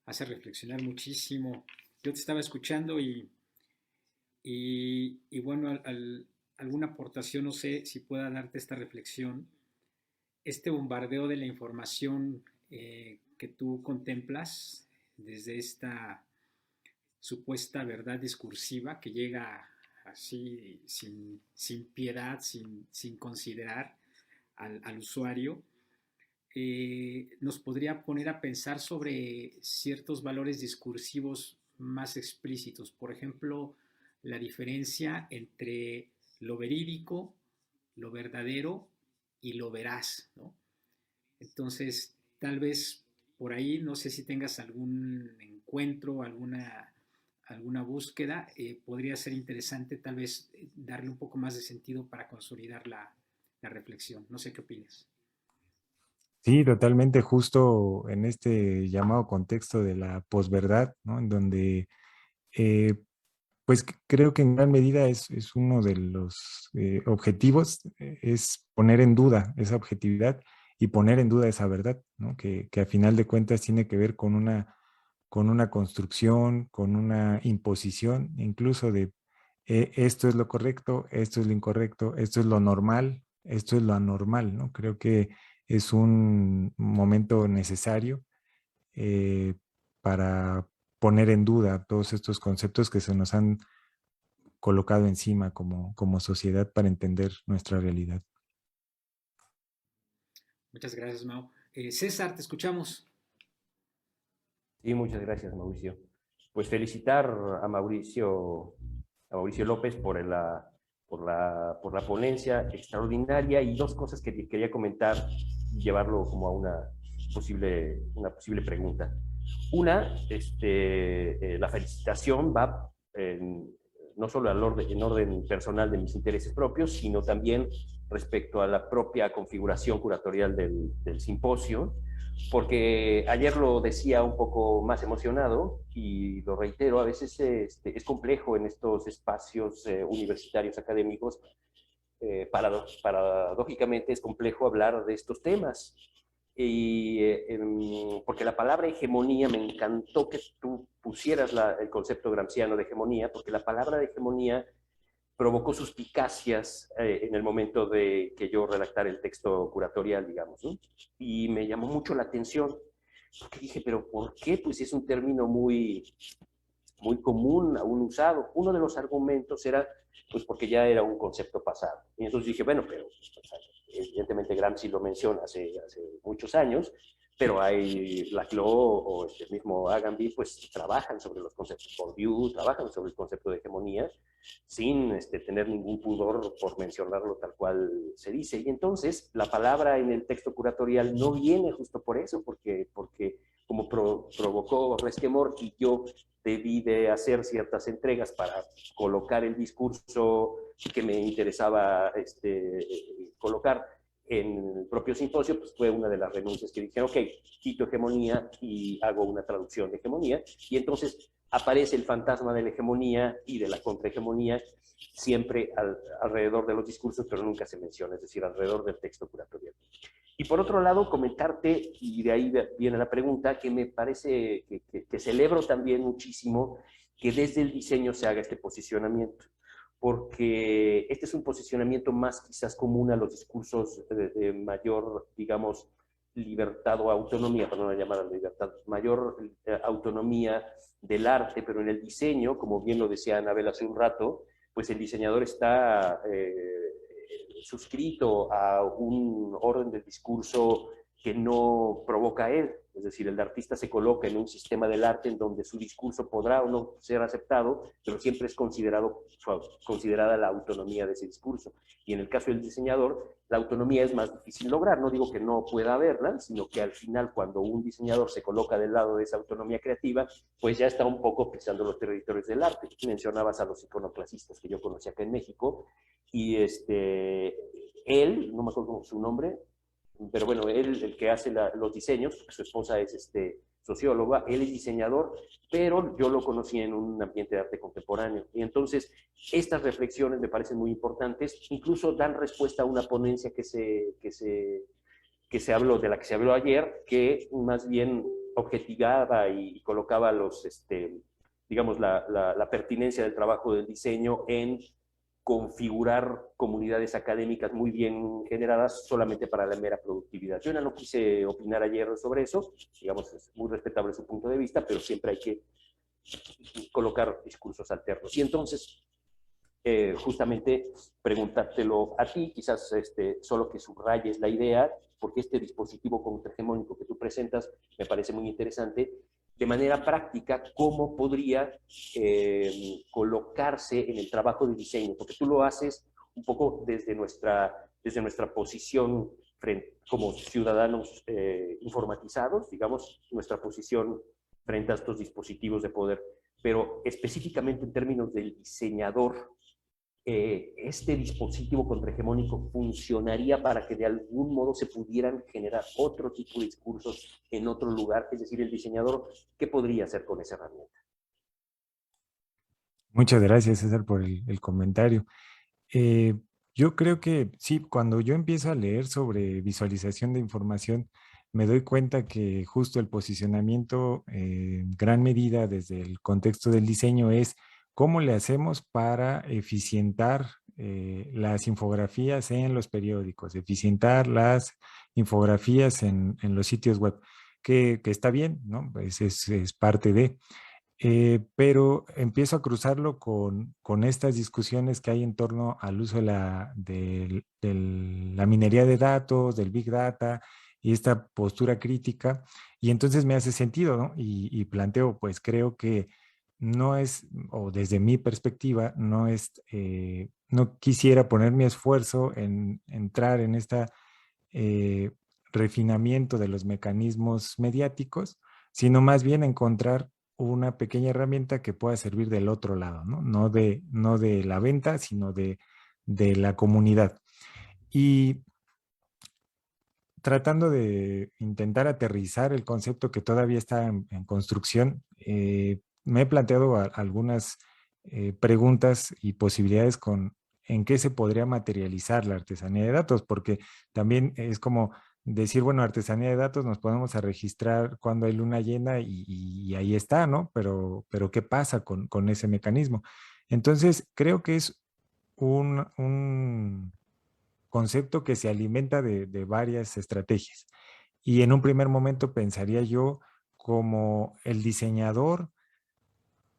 hace reflexionar muchísimo. Yo te estaba escuchando y bueno, alguna aportación, no sé si pueda darte esta reflexión. Este bombardeo de la información que tú contemplas desde esta supuesta verdad discursiva que llega así sin piedad, sin considerar al usuario, nos podría poner a pensar sobre ciertos valores discursivos más explícitos. Por ejemplo, la diferencia entre lo verídico, lo verdadero y lo veraz, ¿no? Entonces, tal vez por ahí, no sé si tengas algún encuentro, alguna búsqueda, podría ser interesante tal vez darle un poco más de sentido para consolidar la reflexión. No sé qué opinas. Sí, totalmente, justo en este llamado contexto de la posverdad, ¿no? En donde pues creo que en gran medida es uno de los objetivos, es poner en duda esa objetividad y poner en duda esa verdad, ¿no? Que a final de cuentas tiene que ver con una construcción, con una imposición, incluso de esto es lo correcto, esto es lo incorrecto, esto es lo normal, esto es lo anormal, ¿no? Creo que es un momento necesario eh, para poner en duda todos estos conceptos que se nos han colocado encima como sociedad para entender nuestra realidad. Muchas gracias, Mau. César, te escuchamos. Sí, muchas gracias, Mauricio. Pues felicitar a Mauricio López por la ponencia extraordinaria, y dos cosas que quería comentar y llevarlo como a una posible pregunta. Una, la felicitación va no solo en orden personal de mis intereses propios, sino también respecto a la propia configuración curatorial del simposio, porque ayer lo decía un poco más emocionado y lo reitero, a veces es complejo en estos espacios universitarios académicos, paradójicamente es complejo hablar de estos temas, porque la palabra hegemonía, me encantó que tú pusieras el concepto gramsciano de hegemonía, porque la palabra de hegemonía provocó suspicacias en el momento de que yo redactara el texto curatorial, digamos, ¿no? Y me llamó mucho la atención, porque dije, pero ¿por qué? Pues es un término muy común, aún usado. Uno de los argumentos era, pues porque ya era un concepto pasado. Y entonces dije, bueno, pero evidentemente Gramsci lo menciona hace muchos años, pero hay Laclau o el mismo Agamben, pues trabajan sobre los conceptos, Bourdieu trabajan sobre el concepto de hegemonía, sin tener ningún pudor por mencionarlo tal cual se dice. Y entonces la palabra en el texto curatorial no viene justo por eso, porque como provocó resquemor y yo debí de hacer ciertas entregas para colocar el discurso que me interesaba colocar en el propio simposio, pues fue una de las renuncias que dije, ok, quito hegemonía y hago una traducción de hegemonía, y entonces aparece el fantasma de la hegemonía y de la contrahegemonía siempre alrededor de los discursos, pero nunca se menciona, es decir, alrededor del texto curatorial. Y por otro lado, comentarte, y de ahí viene la pregunta, que me parece que celebro también muchísimo que desde el diseño se haga este posicionamiento, porque este es un posicionamiento más quizás común a los discursos de mayor, digamos, libertad o autonomía, para no llamar libertad, mayor autonomía del arte, pero en el diseño, como bien lo decía Anabel hace un rato, pues el diseñador está suscrito a un orden del discurso que no provoca él. Es decir, el artista se coloca en un sistema del arte en donde su discurso podrá o no ser aceptado, pero siempre es considerada la autonomía de ese discurso. Y en el caso del diseñador, la autonomía es más difícil lograr. No digo que no pueda haberla, sino que al final, cuando un diseñador se coloca del lado de esa autonomía creativa, pues ya está un poco pisando los territorios del arte. Mencionabas a los iconoclasistas que yo conocí acá en México, y él, no me acuerdo su nombre, pero bueno, él el que hace los diseños, su esposa es socióloga, él es diseñador, pero yo lo conocí en un ambiente de arte contemporáneo. Y entonces, estas reflexiones me parecen muy importantes, incluso dan respuesta a una ponencia que se habló, de la que se habló ayer, que más bien objetivaba y colocaba digamos, la pertinencia del trabajo del diseño en configurar comunidades académicas muy bien generadas solamente para la mera productividad. Yo no quise opinar ayer sobre eso, digamos, es muy respetable su punto de vista, pero siempre hay que colocar discursos alternos. Y entonces, justamente preguntártelo a ti, quizás solo que subrayes la idea, porque este dispositivo contrahegemónico que tú presentas me parece muy interesante, de manera práctica, cómo podría colocarse en el trabajo de diseño, porque tú lo haces un poco desde nuestra posición como ciudadanos informatizados, digamos, nuestra posición frente a estos dispositivos de poder, pero específicamente en términos del diseñador, este dispositivo contrahegemónico funcionaría para que de algún modo se pudieran generar otro tipo de discursos en otro lugar, es decir, el diseñador, ¿qué podría hacer con esa herramienta? Muchas gracias, César, por el comentario. Yo creo que sí, cuando yo empiezo a leer sobre visualización de información, me doy cuenta que justo el posicionamiento en gran medida desde el contexto del diseño es cómo le hacemos para eficientar las infografías en los periódicos, eficientar las infografías en los sitios web, que está bien, ¿no? Pues es parte de... pero empiezo a cruzarlo con estas discusiones que hay en torno al uso de la minería de datos, del Big Data y esta postura crítica, y entonces me hace sentido, ¿no? Y planteo, pues creo que no es, o desde mi perspectiva, no quisiera poner mi esfuerzo en entrar en este refinamiento de los mecanismos mediáticos, sino más bien encontrar una pequeña herramienta que pueda servir del otro lado, ¿no? No de la venta, sino de la comunidad. Y tratando de intentar aterrizar el concepto que todavía está en construcción, me he planteado algunas preguntas y posibilidades en qué se podría materializar la artesanía de datos, porque también es como decir, bueno, artesanía de datos, nos ponemos a registrar cuando hay luna llena y ahí está, ¿no? Pero ¿qué pasa con ese mecanismo? Entonces, creo que es un concepto que se alimenta de varias estrategias. Y en un primer momento pensaría yo como el diseñador,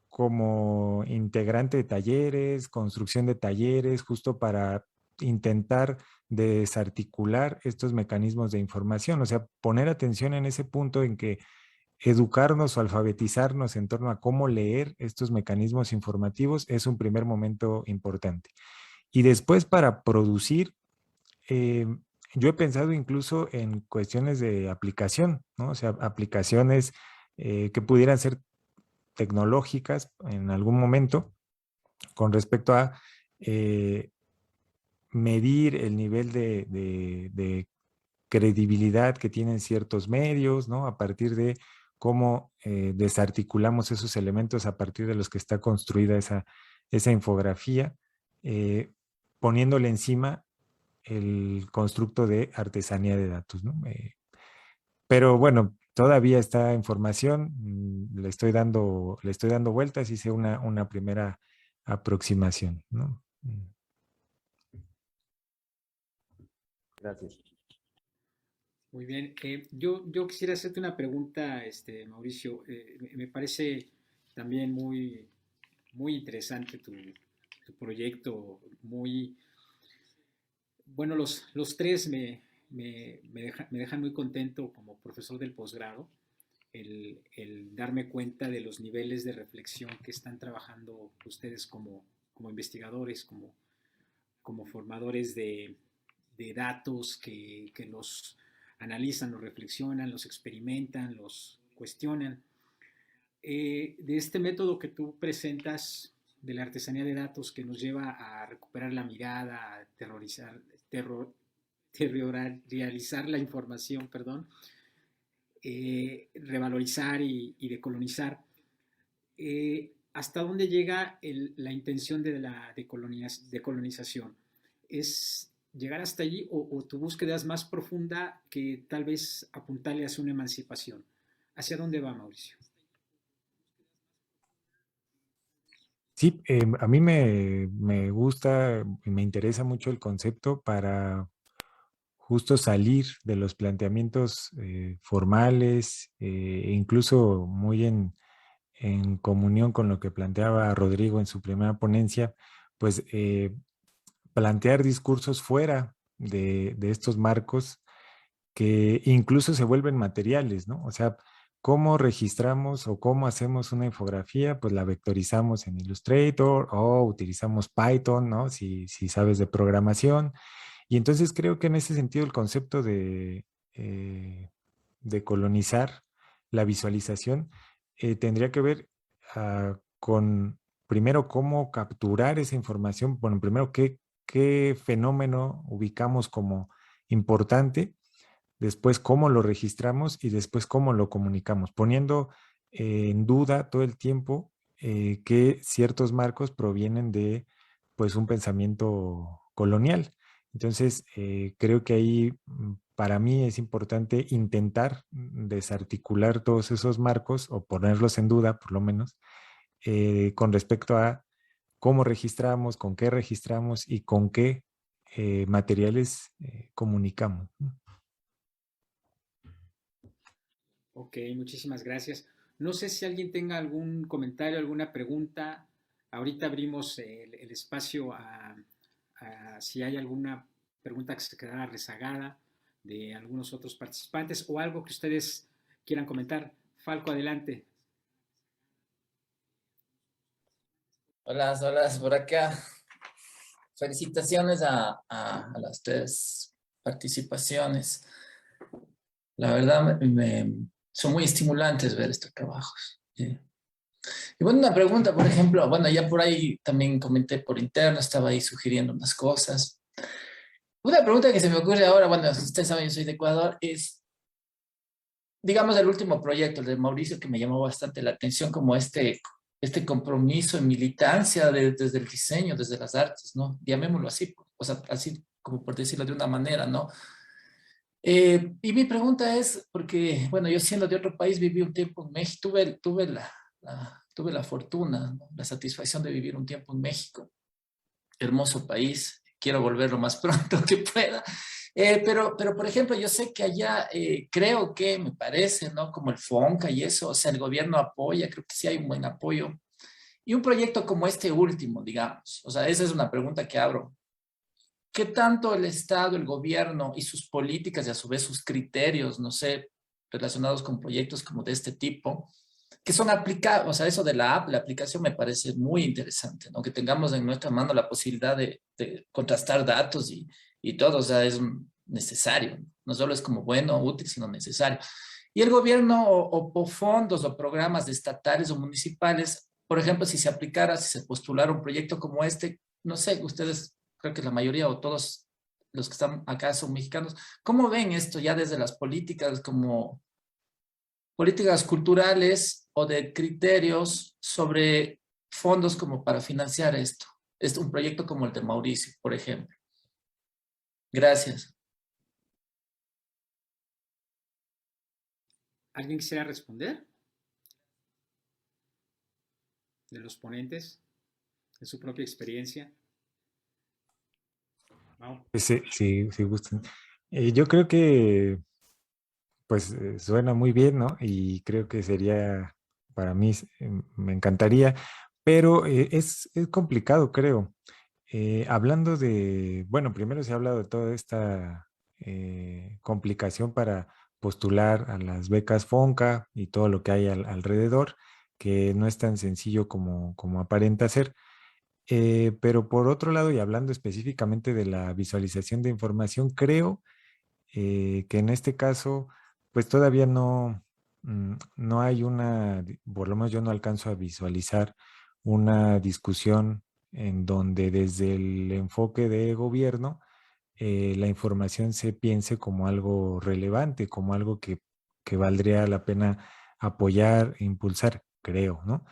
como integrante de talleres, construcción de talleres, justo para intentar desarticular estos mecanismos de información, o sea, poner atención en ese punto en que educarnos o alfabetizarnos en torno a cómo leer estos mecanismos informativos es un primer momento importante. Y después para producir, yo he pensado incluso en cuestiones de aplicación, ¿no? O sea, aplicaciones que pudieran ser tecnológicas en algún momento con respecto a medir el nivel de credibilidad que tienen ciertos medios, ¿no? A partir de cómo desarticulamos esos elementos a partir de los que está construida esa infografía, poniéndole encima el constructo de artesanía de datos, ¿no? Pero bueno, todavía esta información le estoy dando vueltas y hice una primera aproximación, ¿no? Gracias. Muy bien. Yo quisiera hacerte una pregunta, Mauricio. Me parece también muy interesante tu proyecto. Bueno, los tres me dejan muy contento como profesor del posgrado el darme cuenta de los niveles de reflexión que están trabajando ustedes como investigadores, como formadores de datos que los analizan, los reflexionan, los experimentan, los cuestionan. De este método que tú presentas de la artesanía de datos que nos lleva a recuperar la mirada, a territorializar la información, perdón, revalorizar y decolonizar. ¿Hasta dónde llega la intención de la decolonización? ¿Es llegar hasta allí o tu búsqueda es más profunda que tal vez apuntarle hacia una emancipación? ¿Hacia dónde va, Mauricio? Sí, a mí me gusta y me interesa mucho el concepto para justo salir de los planteamientos formales, incluso muy en comunión con lo que planteaba Rodrigo en su primera ponencia, pues plantear discursos fuera de estos marcos que incluso se vuelven materiales, ¿no? O sea, ¿cómo registramos o cómo hacemos una infografía? Pues la vectorizamos en Illustrator o utilizamos Python, ¿no? Si sabes de programación. Y entonces creo que en ese sentido el concepto de colonizar la visualización tendría que ver con, primero, cómo capturar esa información. Bueno, primero, qué fenómeno ubicamos como importante, después cómo lo registramos y después cómo lo comunicamos, poniendo en duda todo el tiempo que ciertos marcos provienen de pues un pensamiento colonial. Entonces, creo que ahí para mí es importante intentar desarticular todos esos marcos o ponerlos en duda, por lo menos, con respecto a cómo registramos, con qué registramos y con qué materiales comunicamos. Ok, muchísimas gracias. No sé si alguien tenga algún comentario, alguna pregunta. Ahorita abrimos el espacio a si hay alguna pregunta que se quedara rezagada de algunos otros participantes o algo que ustedes quieran comentar. Falco, adelante. Hola, hola, por acá. Felicitaciones a las tres participaciones. La verdad, son muy estimulantes ver estos trabajos. ¿Sí? Y bueno, una pregunta, por ejemplo, bueno, ya por ahí también comenté por interno, estaba ahí sugiriendo unas cosas. Una pregunta que se me ocurre ahora, bueno, ustedes saben, yo soy de Ecuador, es, digamos, el último proyecto, el de Mauricio, que me llamó bastante la atención, como este compromiso en militancia desde el diseño, desde las artes, ¿no? Llamémoslo así, o sea, así como por decirlo de una manera, ¿no? Y mi pregunta es, porque, bueno, yo siendo de otro país, viví un tiempo en México, tuve la fortuna, ¿no? La satisfacción de vivir un tiempo en México. Hermoso país, quiero volver lo más pronto que pueda. Pero, por ejemplo, yo sé que allá, creo que, me parece, ¿no? Como el FONCA y eso, o sea, el gobierno apoya, creo que sí hay un buen apoyo. Y un proyecto como este último, digamos, o sea, esa es una pregunta que abro. ¿Qué tanto el Estado, el gobierno y sus políticas y a su vez sus criterios, no sé, relacionados con proyectos como de este tipo, que son aplicables, o sea, eso de la app, la aplicación me parece muy interesante, ¿no? Que tengamos en nuestra mano la posibilidad de contrastar datos y todo, o sea, es necesario, no solo es como bueno, útil, sino necesario. Y el gobierno o fondos o programas estatales o municipales, por ejemplo, si se aplicara, si se postulara un proyecto como este, no sé, ustedes, creo que la mayoría o todos los que están acá son mexicanos, ¿cómo ven esto ya desde las políticas como políticas culturales o de criterios sobre fondos como para financiar esto? Es un proyecto como el de Mauricio, por ejemplo. Gracias. ¿Alguien quisiera responder de los ponentes, de su propia experiencia? No. Sí, sí, sí gustan. Yo creo que pues suena muy bien, ¿no? Y creo que sería, para mí, me encantaría, pero es complicado, creo. Hablando de, bueno, primero se ha hablado de toda esta complicación para postular a las becas FONCA y todo lo que hay alrededor, que no es tan sencillo como aparenta ser. Pero por otro lado, y hablando específicamente de la visualización de información, creo que en este caso, pues todavía no hay por lo menos yo no alcanzo a visualizar una discusión en donde desde el enfoque de gobierno la información se piense como algo relevante, como algo que valdría la pena apoyar e impulsar, creo, ¿no?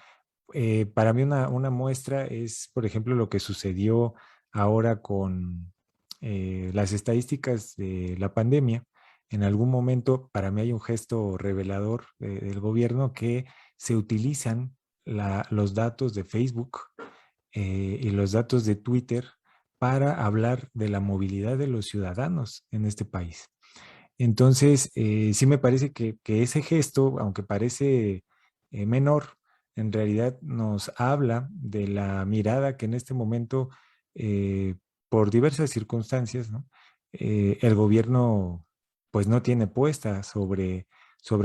Para mí una muestra es, por ejemplo, lo que sucedió ahora con las estadísticas de la pandemia. En algún momento, para mí hay un gesto revelador del gobierno que se utilizan los datos de Facebook y los datos de Twitter para hablar de la movilidad de los ciudadanos en este país. Entonces, sí me parece que ese gesto, aunque parece menor, en realidad nos habla de la mirada que en este momento, por diversas circunstancias, ¿no? El gobierno pues no tiene puesta sobre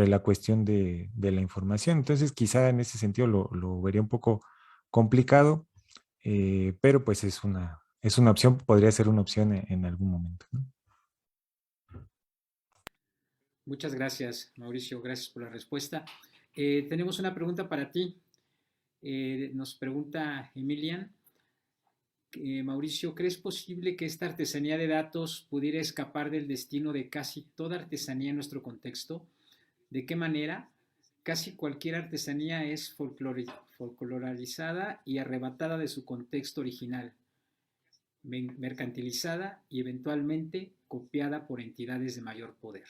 la cuestión de la información. Entonces, quizá en ese sentido lo vería un poco complicado, pero pues es una opción, podría ser una opción en algún momento, ¿no? Muchas gracias, Mauricio. Gracias por la respuesta. Tenemos una pregunta para ti. Nos pregunta Emilian. Mauricio, ¿crees posible que esta artesanía de datos pudiera escapar del destino de casi toda artesanía en nuestro contexto? ¿De qué manera? Casi cualquier artesanía es folcloralizada y arrebatada de su contexto original, mercantilizada y eventualmente copiada por entidades de mayor poder.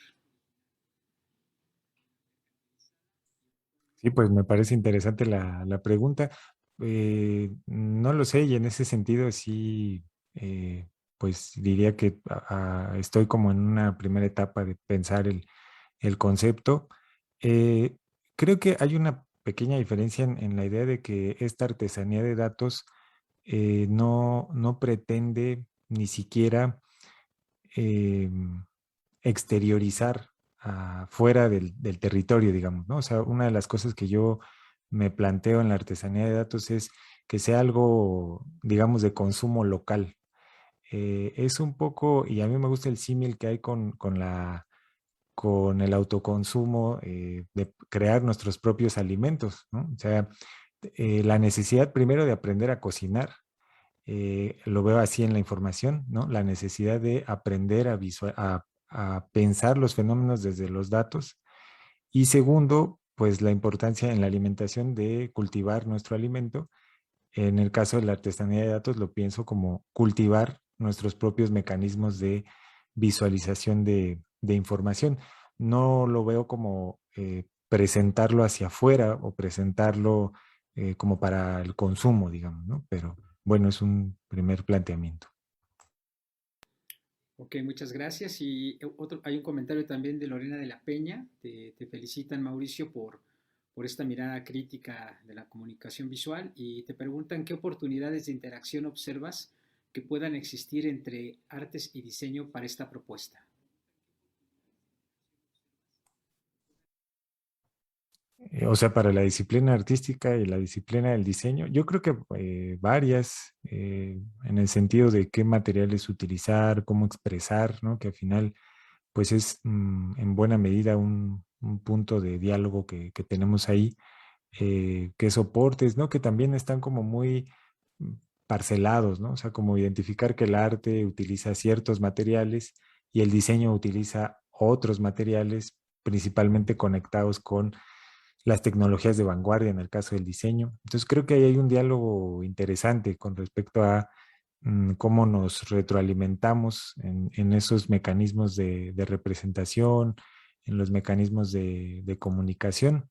Sí, pues me parece interesante la pregunta. No lo sé y en ese sentido sí, pues diría que estoy como en una primera etapa de pensar el concepto. Eh, Creo que hay una pequeña diferencia en la idea de que esta artesanía de datos no pretende ni siquiera em, exteriorizar fuera del territorio, digamos, ¿no? O sea, una de las cosas que yo me planteo en la artesanía de datos es que sea algo, digamos, de consumo local. Es un poco, y a mí me gusta el símil que hay con el autoconsumo, de crear nuestros propios alimentos, ¿no? O sea, la necesidad primero de aprender a cocinar, lo veo así en la información, ¿no? La necesidad de aprender a pensar los fenómenos desde los datos. Y segundo, pues la importancia en la alimentación de cultivar nuestro alimento. En el caso de la artesanía de datos, lo pienso como cultivar nuestros propios mecanismos de visualización de información. No lo veo como presentarlo hacia afuera o presentarlo como para el consumo, digamos, ¿no? Pero bueno, es un primer planteamiento. Ok, muchas gracias. Y hay un comentario también de Lorena de la Peña. Te felicitan, Mauricio, por esta mirada crítica de la comunicación visual y te preguntan qué oportunidades de interacción observas que puedan existir entre artes y diseño para esta propuesta. O sea, para la disciplina artística y la disciplina del diseño, yo creo que varias, en el sentido de qué materiales utilizar, cómo expresar, ¿no? Que al final, pues es en buena medida un punto de diálogo que tenemos ahí, qué soportes, ¿no? Que también están como muy mm, parcelados, ¿no? O sea, como identificar que el arte utiliza ciertos materiales y el diseño utiliza otros materiales, principalmente conectados con las tecnologías de vanguardia en el caso del diseño. Entonces creo que ahí hay un diálogo interesante con respecto a cómo nos retroalimentamos en esos mecanismos de representación, en los mecanismos de comunicación.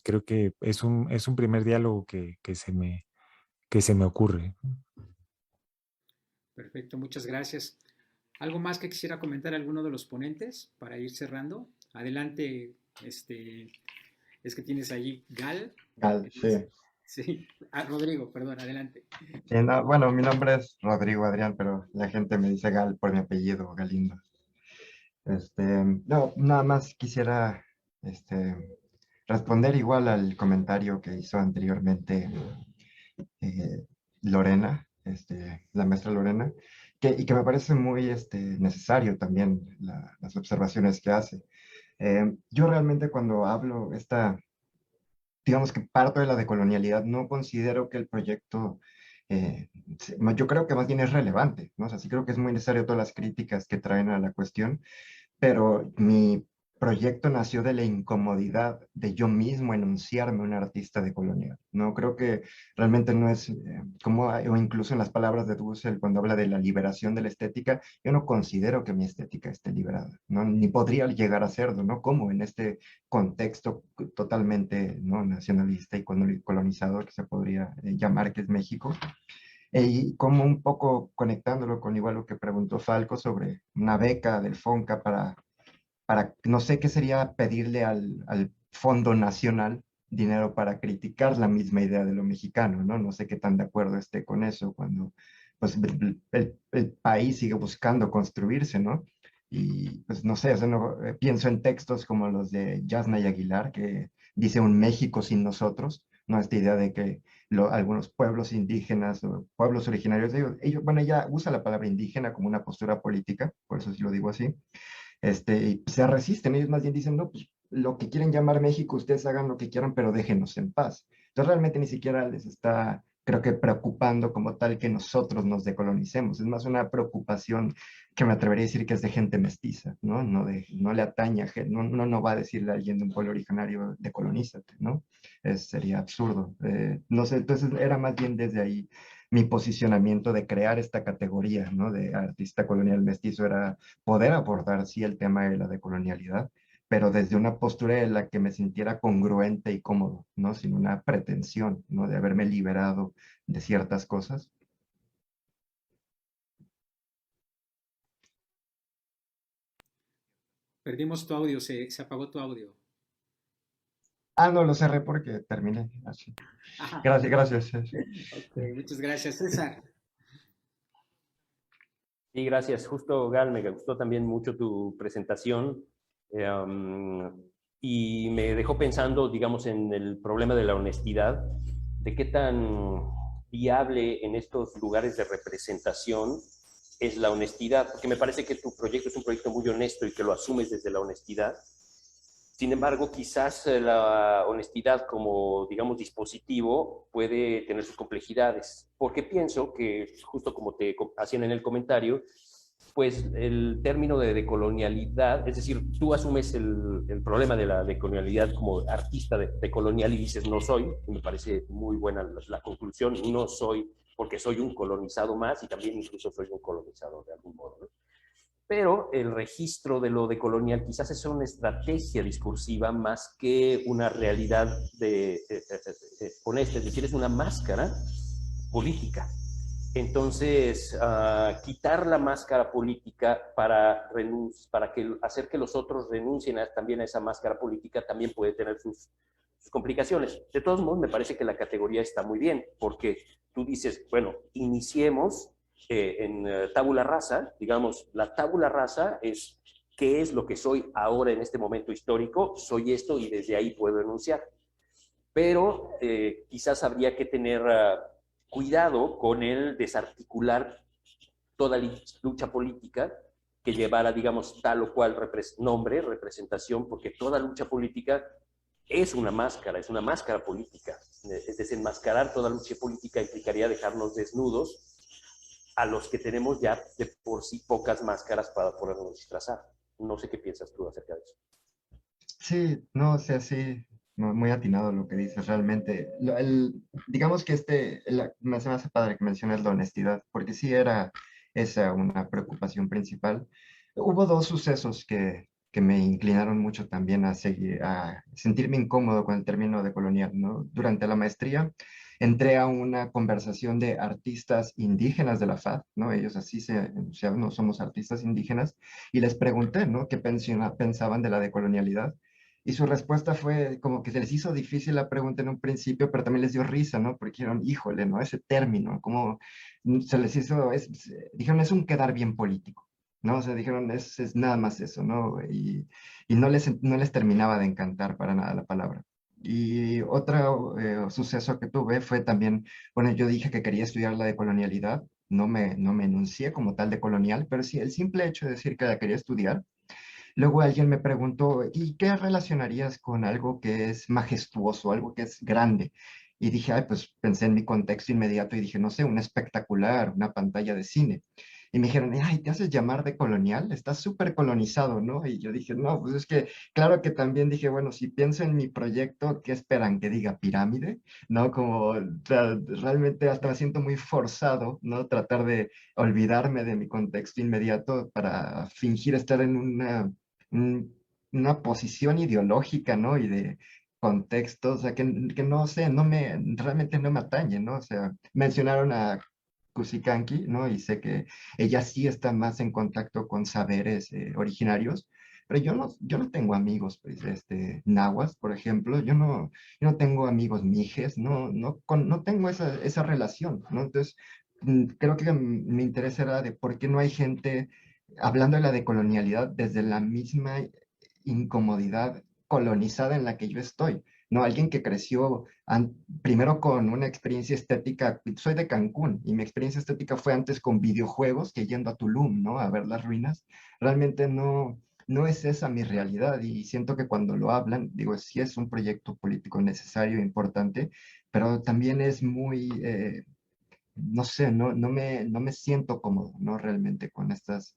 Creo que es un primer diálogo que se me ocurre. Perfecto, muchas gracias. ¿Algo más que quisiera comentar alguno de los ponentes para ir cerrando? Adelante, es que tienes allí Gal. Gal, sí. Sí, Rodrigo, perdón, adelante. Sí, no, bueno, mi nombre es Rodrigo Adrián, pero la gente me dice Gal por mi apellido, Galindo. No, nada más quisiera responder igual al comentario que hizo anteriormente Lorena, la maestra Lorena, y que me parece muy necesario también las observaciones que hace. Yo realmente cuando hablo digamos que parto de la decolonialidad, no considero que el proyecto, yo creo que más bien es relevante, ¿no? O sea, sí creo que es muy necesario todas las críticas que traen a la cuestión, pero mi proyecto nació de la incomodidad de yo mismo enunciarme un artista decolonial. No creo que realmente no es o incluso en las palabras de Dussel cuando habla de la liberación de la estética, yo no considero que mi estética esté liberada, ¿no? Ni podría llegar a serlo, ¿no? Como en este contexto totalmente ¿no? nacionalista y colonizador que se podría llamar que es México. Y como un poco conectándolo con igual lo que preguntó Falco sobre una beca del FONCA no sé qué sería pedirle al Fondo Nacional dinero para criticar la misma idea de lo mexicano, ¿no? No sé qué tan de acuerdo esté con eso cuando pues, el país sigue buscando construirse, ¿no? Y pues no sé, o sea, pienso en textos como los de Yasna y Aguilar, que dice un México sin nosotros, ¿no? Esta idea de que algunos pueblos indígenas o pueblos originarios, bueno, ella usa la palabra indígena como una postura política, por eso sí lo digo así, y se resisten, ellos más bien dicen, no, pues lo que quieren llamar México, ustedes hagan lo que quieran, pero déjenos en paz. Entonces realmente ni siquiera les está, creo que preocupando como tal que nosotros nos decolonicemos, es más una preocupación que me atrevería a decir que es de gente mestiza, ¿no? No le atañe, no va a decirle a alguien de un pueblo originario decolonízate, ¿no? Sería absurdo. No sé, entonces era más bien desde ahí mi posicionamiento de crear esta categoría, ¿no? De artista colonial mestizo era poder abordar, sí, el tema de la decolonialidad, pero desde una postura en la que me sintiera congruente y cómodo, ¿no? Sin una pretensión, ¿no? De haberme liberado de ciertas cosas. Perdimos tu audio, se apagó tu audio. No, lo cerré porque terminé. Así. Gracias. Okay, muchas gracias, César. Sí, gracias. Justo, Gal, me gustó también mucho tu presentación y me dejó pensando, digamos, en el problema de la honestidad, de qué tan viable en estos lugares de representación es la honestidad, porque me parece que tu proyecto es un proyecto muy honesto y que lo asumes desde la honestidad. Sin embargo, quizás la honestidad como, digamos, dispositivo puede tener sus complejidades, porque pienso que, justo como te hacían en el comentario, pues el término de decolonialidad, es decir, tú asumes el problema de la decolonialidad como artista decolonial y dices no soy, y me parece muy buena la conclusión, no soy porque soy un colonizado más y también incluso soy un colonizador de algún modo, ¿no? pero el registro de lo decolonial quizás es una estrategia discursiva más que una realidad honesta, es decir, es una máscara política. Entonces, quitar la máscara política para hacer que los otros renuncien también a esa máscara política también puede tener sus complicaciones. De todos modos, me parece que la categoría está muy bien, porque tú dices, bueno, iniciemos en tabula rasa, digamos, la tabula rasa es qué es lo que soy ahora en este momento histórico, soy esto y desde ahí puedo enunciar. Pero quizás habría que tener cuidado con el desarticular toda lucha política que llevara, digamos, tal o cual nombre, representación, porque toda lucha política es una máscara política. Desenmascarar toda lucha política implicaría dejarnos desnudos a los que tenemos ya de por sí pocas máscaras para podernos disfrazar. No sé qué piensas tú acerca de eso. Sí, no, o sea, sí, muy atinado lo que dices realmente. Digamos que me hace padre que menciones la honestidad, porque sí era esa una preocupación principal. Hubo dos sucesos que me inclinaron mucho también a sentirme incómodo con el término de colonial, ¿no? Durante la maestría entré a una conversación de artistas indígenas de la FAD, ¿no? Ellos así se enunciaban, no somos artistas indígenas, y les pregunté, ¿no? ¿Qué pensaban de la decolonialidad? Y su respuesta fue como que se les hizo difícil la pregunta en un principio, pero también les dio risa, ¿no? Porque dijeron, híjole, ¿no? Ese término, como se les hizo, dijeron, es un quedar bien político, ¿no? O sea, dijeron, es nada más eso, ¿no? Y no les terminaba de encantar para nada la palabra. Y otro suceso que tuve fue también, bueno, yo dije que quería estudiar la decolonialidad, no me enuncié como tal de colonial, pero sí el simple hecho de decir que la quería estudiar. Luego alguien me preguntó, ¿y qué relacionarías con algo que es majestuoso, algo que es grande? Y dije, ay, pues pensé en mi contexto inmediato y dije, no sé, un espectacular, una pantalla de cine. Y me dijeron, ay, ¿te haces llamar de colonial? Estás súper colonizado, ¿no? Y yo dije, no, pues es que, claro que también dije, bueno, si pienso en mi proyecto, ¿qué esperan? ¿Que diga pirámide? ¿No? Como realmente hasta me siento muy forzado, ¿no? Tratar de olvidarme de mi contexto inmediato para fingir estar en una posición ideológica, ¿no? Y de contexto, o sea, que no sé, realmente no me atañe, ¿no? O sea, mencionaron a Kusikanki, ¿no? Y sé que ella sí está más en contacto con saberes originarios, pero yo no tengo amigos, pues, nahuas, por ejemplo, yo no tengo amigos mijes, no tengo esa relación, ¿no? Entonces, creo que mi interés era de por qué no hay gente hablando de la decolonialidad desde la misma incomodidad colonizada en la que yo estoy, ¿no? Alguien que creció primero con una experiencia estética, soy de Cancún y mi experiencia estética fue antes con videojuegos que yendo a Tulum, ¿no? A ver las ruinas. Realmente no es esa mi realidad y siento que cuando lo hablan, digo, sí es un proyecto político necesario e importante, pero también es muy, no sé, no me siento cómodo, ¿no? Realmente con estas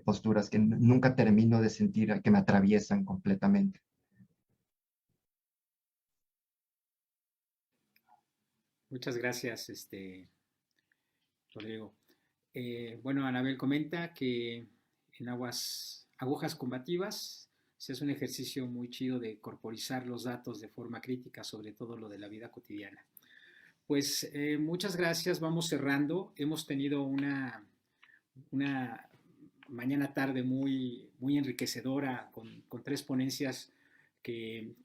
posturas que nunca termino de sentir que me atraviesan completamente. Muchas gracias, Rodrigo. Bueno, Anabel comenta que en agujas combativas se hace un ejercicio muy chido de corporizar los datos de forma crítica, sobre todo lo de la vida cotidiana. Pues muchas gracias, vamos cerrando. Hemos tenido una mañana tarde muy, muy enriquecedora con tres ponencias que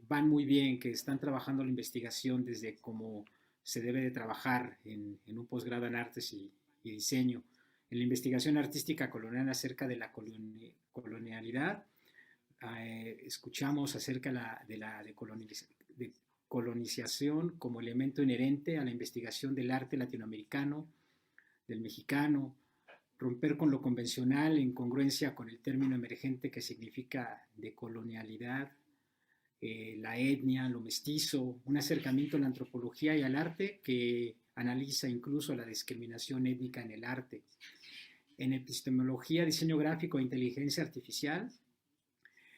van muy bien, que están trabajando la investigación desde cómo se debe de trabajar en un posgrado en artes y diseño. En la investigación artística colonial acerca de la colonialidad, escuchamos acerca de la decolonización como elemento inherente a la investigación del arte latinoamericano, del mexicano, romper con lo convencional en congruencia con el término emergente que significa decolonialidad, la etnia, lo mestizo, un acercamiento a la antropología y al arte que analiza incluso la discriminación étnica en el arte. En epistemología, diseño gráfico e inteligencia artificial,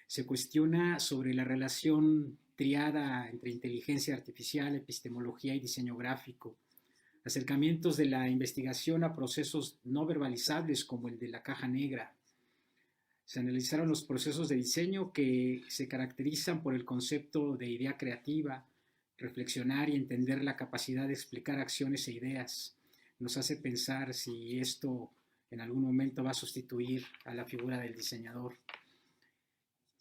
se cuestiona sobre la relación triada entre inteligencia artificial, epistemología y diseño gráfico, acercamientos de la investigación a procesos no verbalizables como el de la caja negra, Se analizaron los procesos de diseño que se caracterizan por el concepto de idea creativa, reflexionar y entender la capacidad de explicar acciones e ideas. Nos hace pensar si esto en algún momento va a sustituir a la figura del diseñador.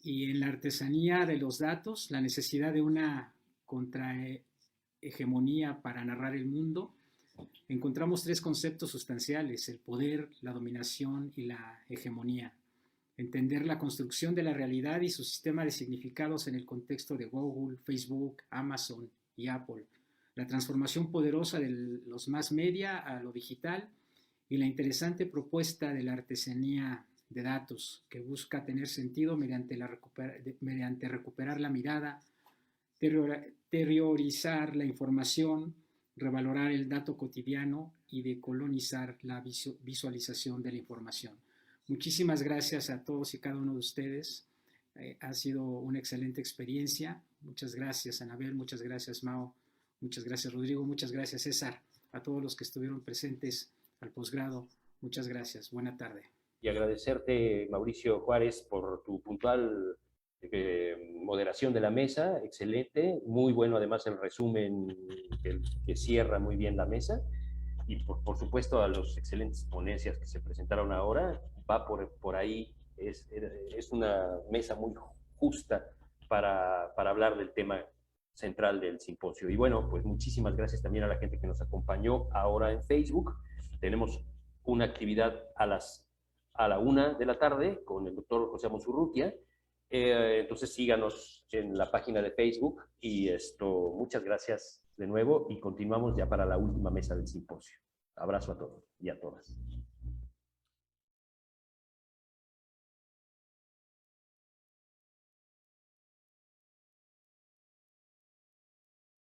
Y en la artesanía de los datos, la necesidad de una contrahegemonía para narrar el mundo, encontramos tres conceptos sustanciales: el poder, la dominación y la hegemonía. Entender la construcción de la realidad y su sistema de significados en el contexto de Google, Facebook, Amazon y Apple. La transformación poderosa de los mass media a lo digital y la interesante propuesta de la artesanía de datos, que busca tener sentido mediante recuperar la mirada, interiorizar la información, revalorar el dato cotidiano y decolonizar la visualización de la información. Muchísimas gracias a todos y cada uno de ustedes. Ha sido una excelente experiencia. Muchas gracias, Anabel. Muchas gracias, Mao. Muchas gracias, Rodrigo. Muchas gracias, César. A todos los que estuvieron presentes al posgrado, muchas gracias. Buena tarde. Y agradecerte, Mauricio Juárez, por tu puntual moderación de la mesa. Excelente. Muy bueno, además, el resumen que cierra muy bien la mesa. Y por supuesto a los excelentes ponencias que se presentaron ahora. Va por ahí, es una mesa muy justa para hablar del tema central del simposio. Y bueno, pues muchísimas gracias también a la gente que nos acompañó ahora en Facebook. Tenemos una actividad a la 1 de la tarde con el doctor José Monsurrutia. Entonces síganos en la página de Facebook y muchas gracias de nuevo y continuamos ya para la última mesa del simposio. Abrazo a todos y a todas.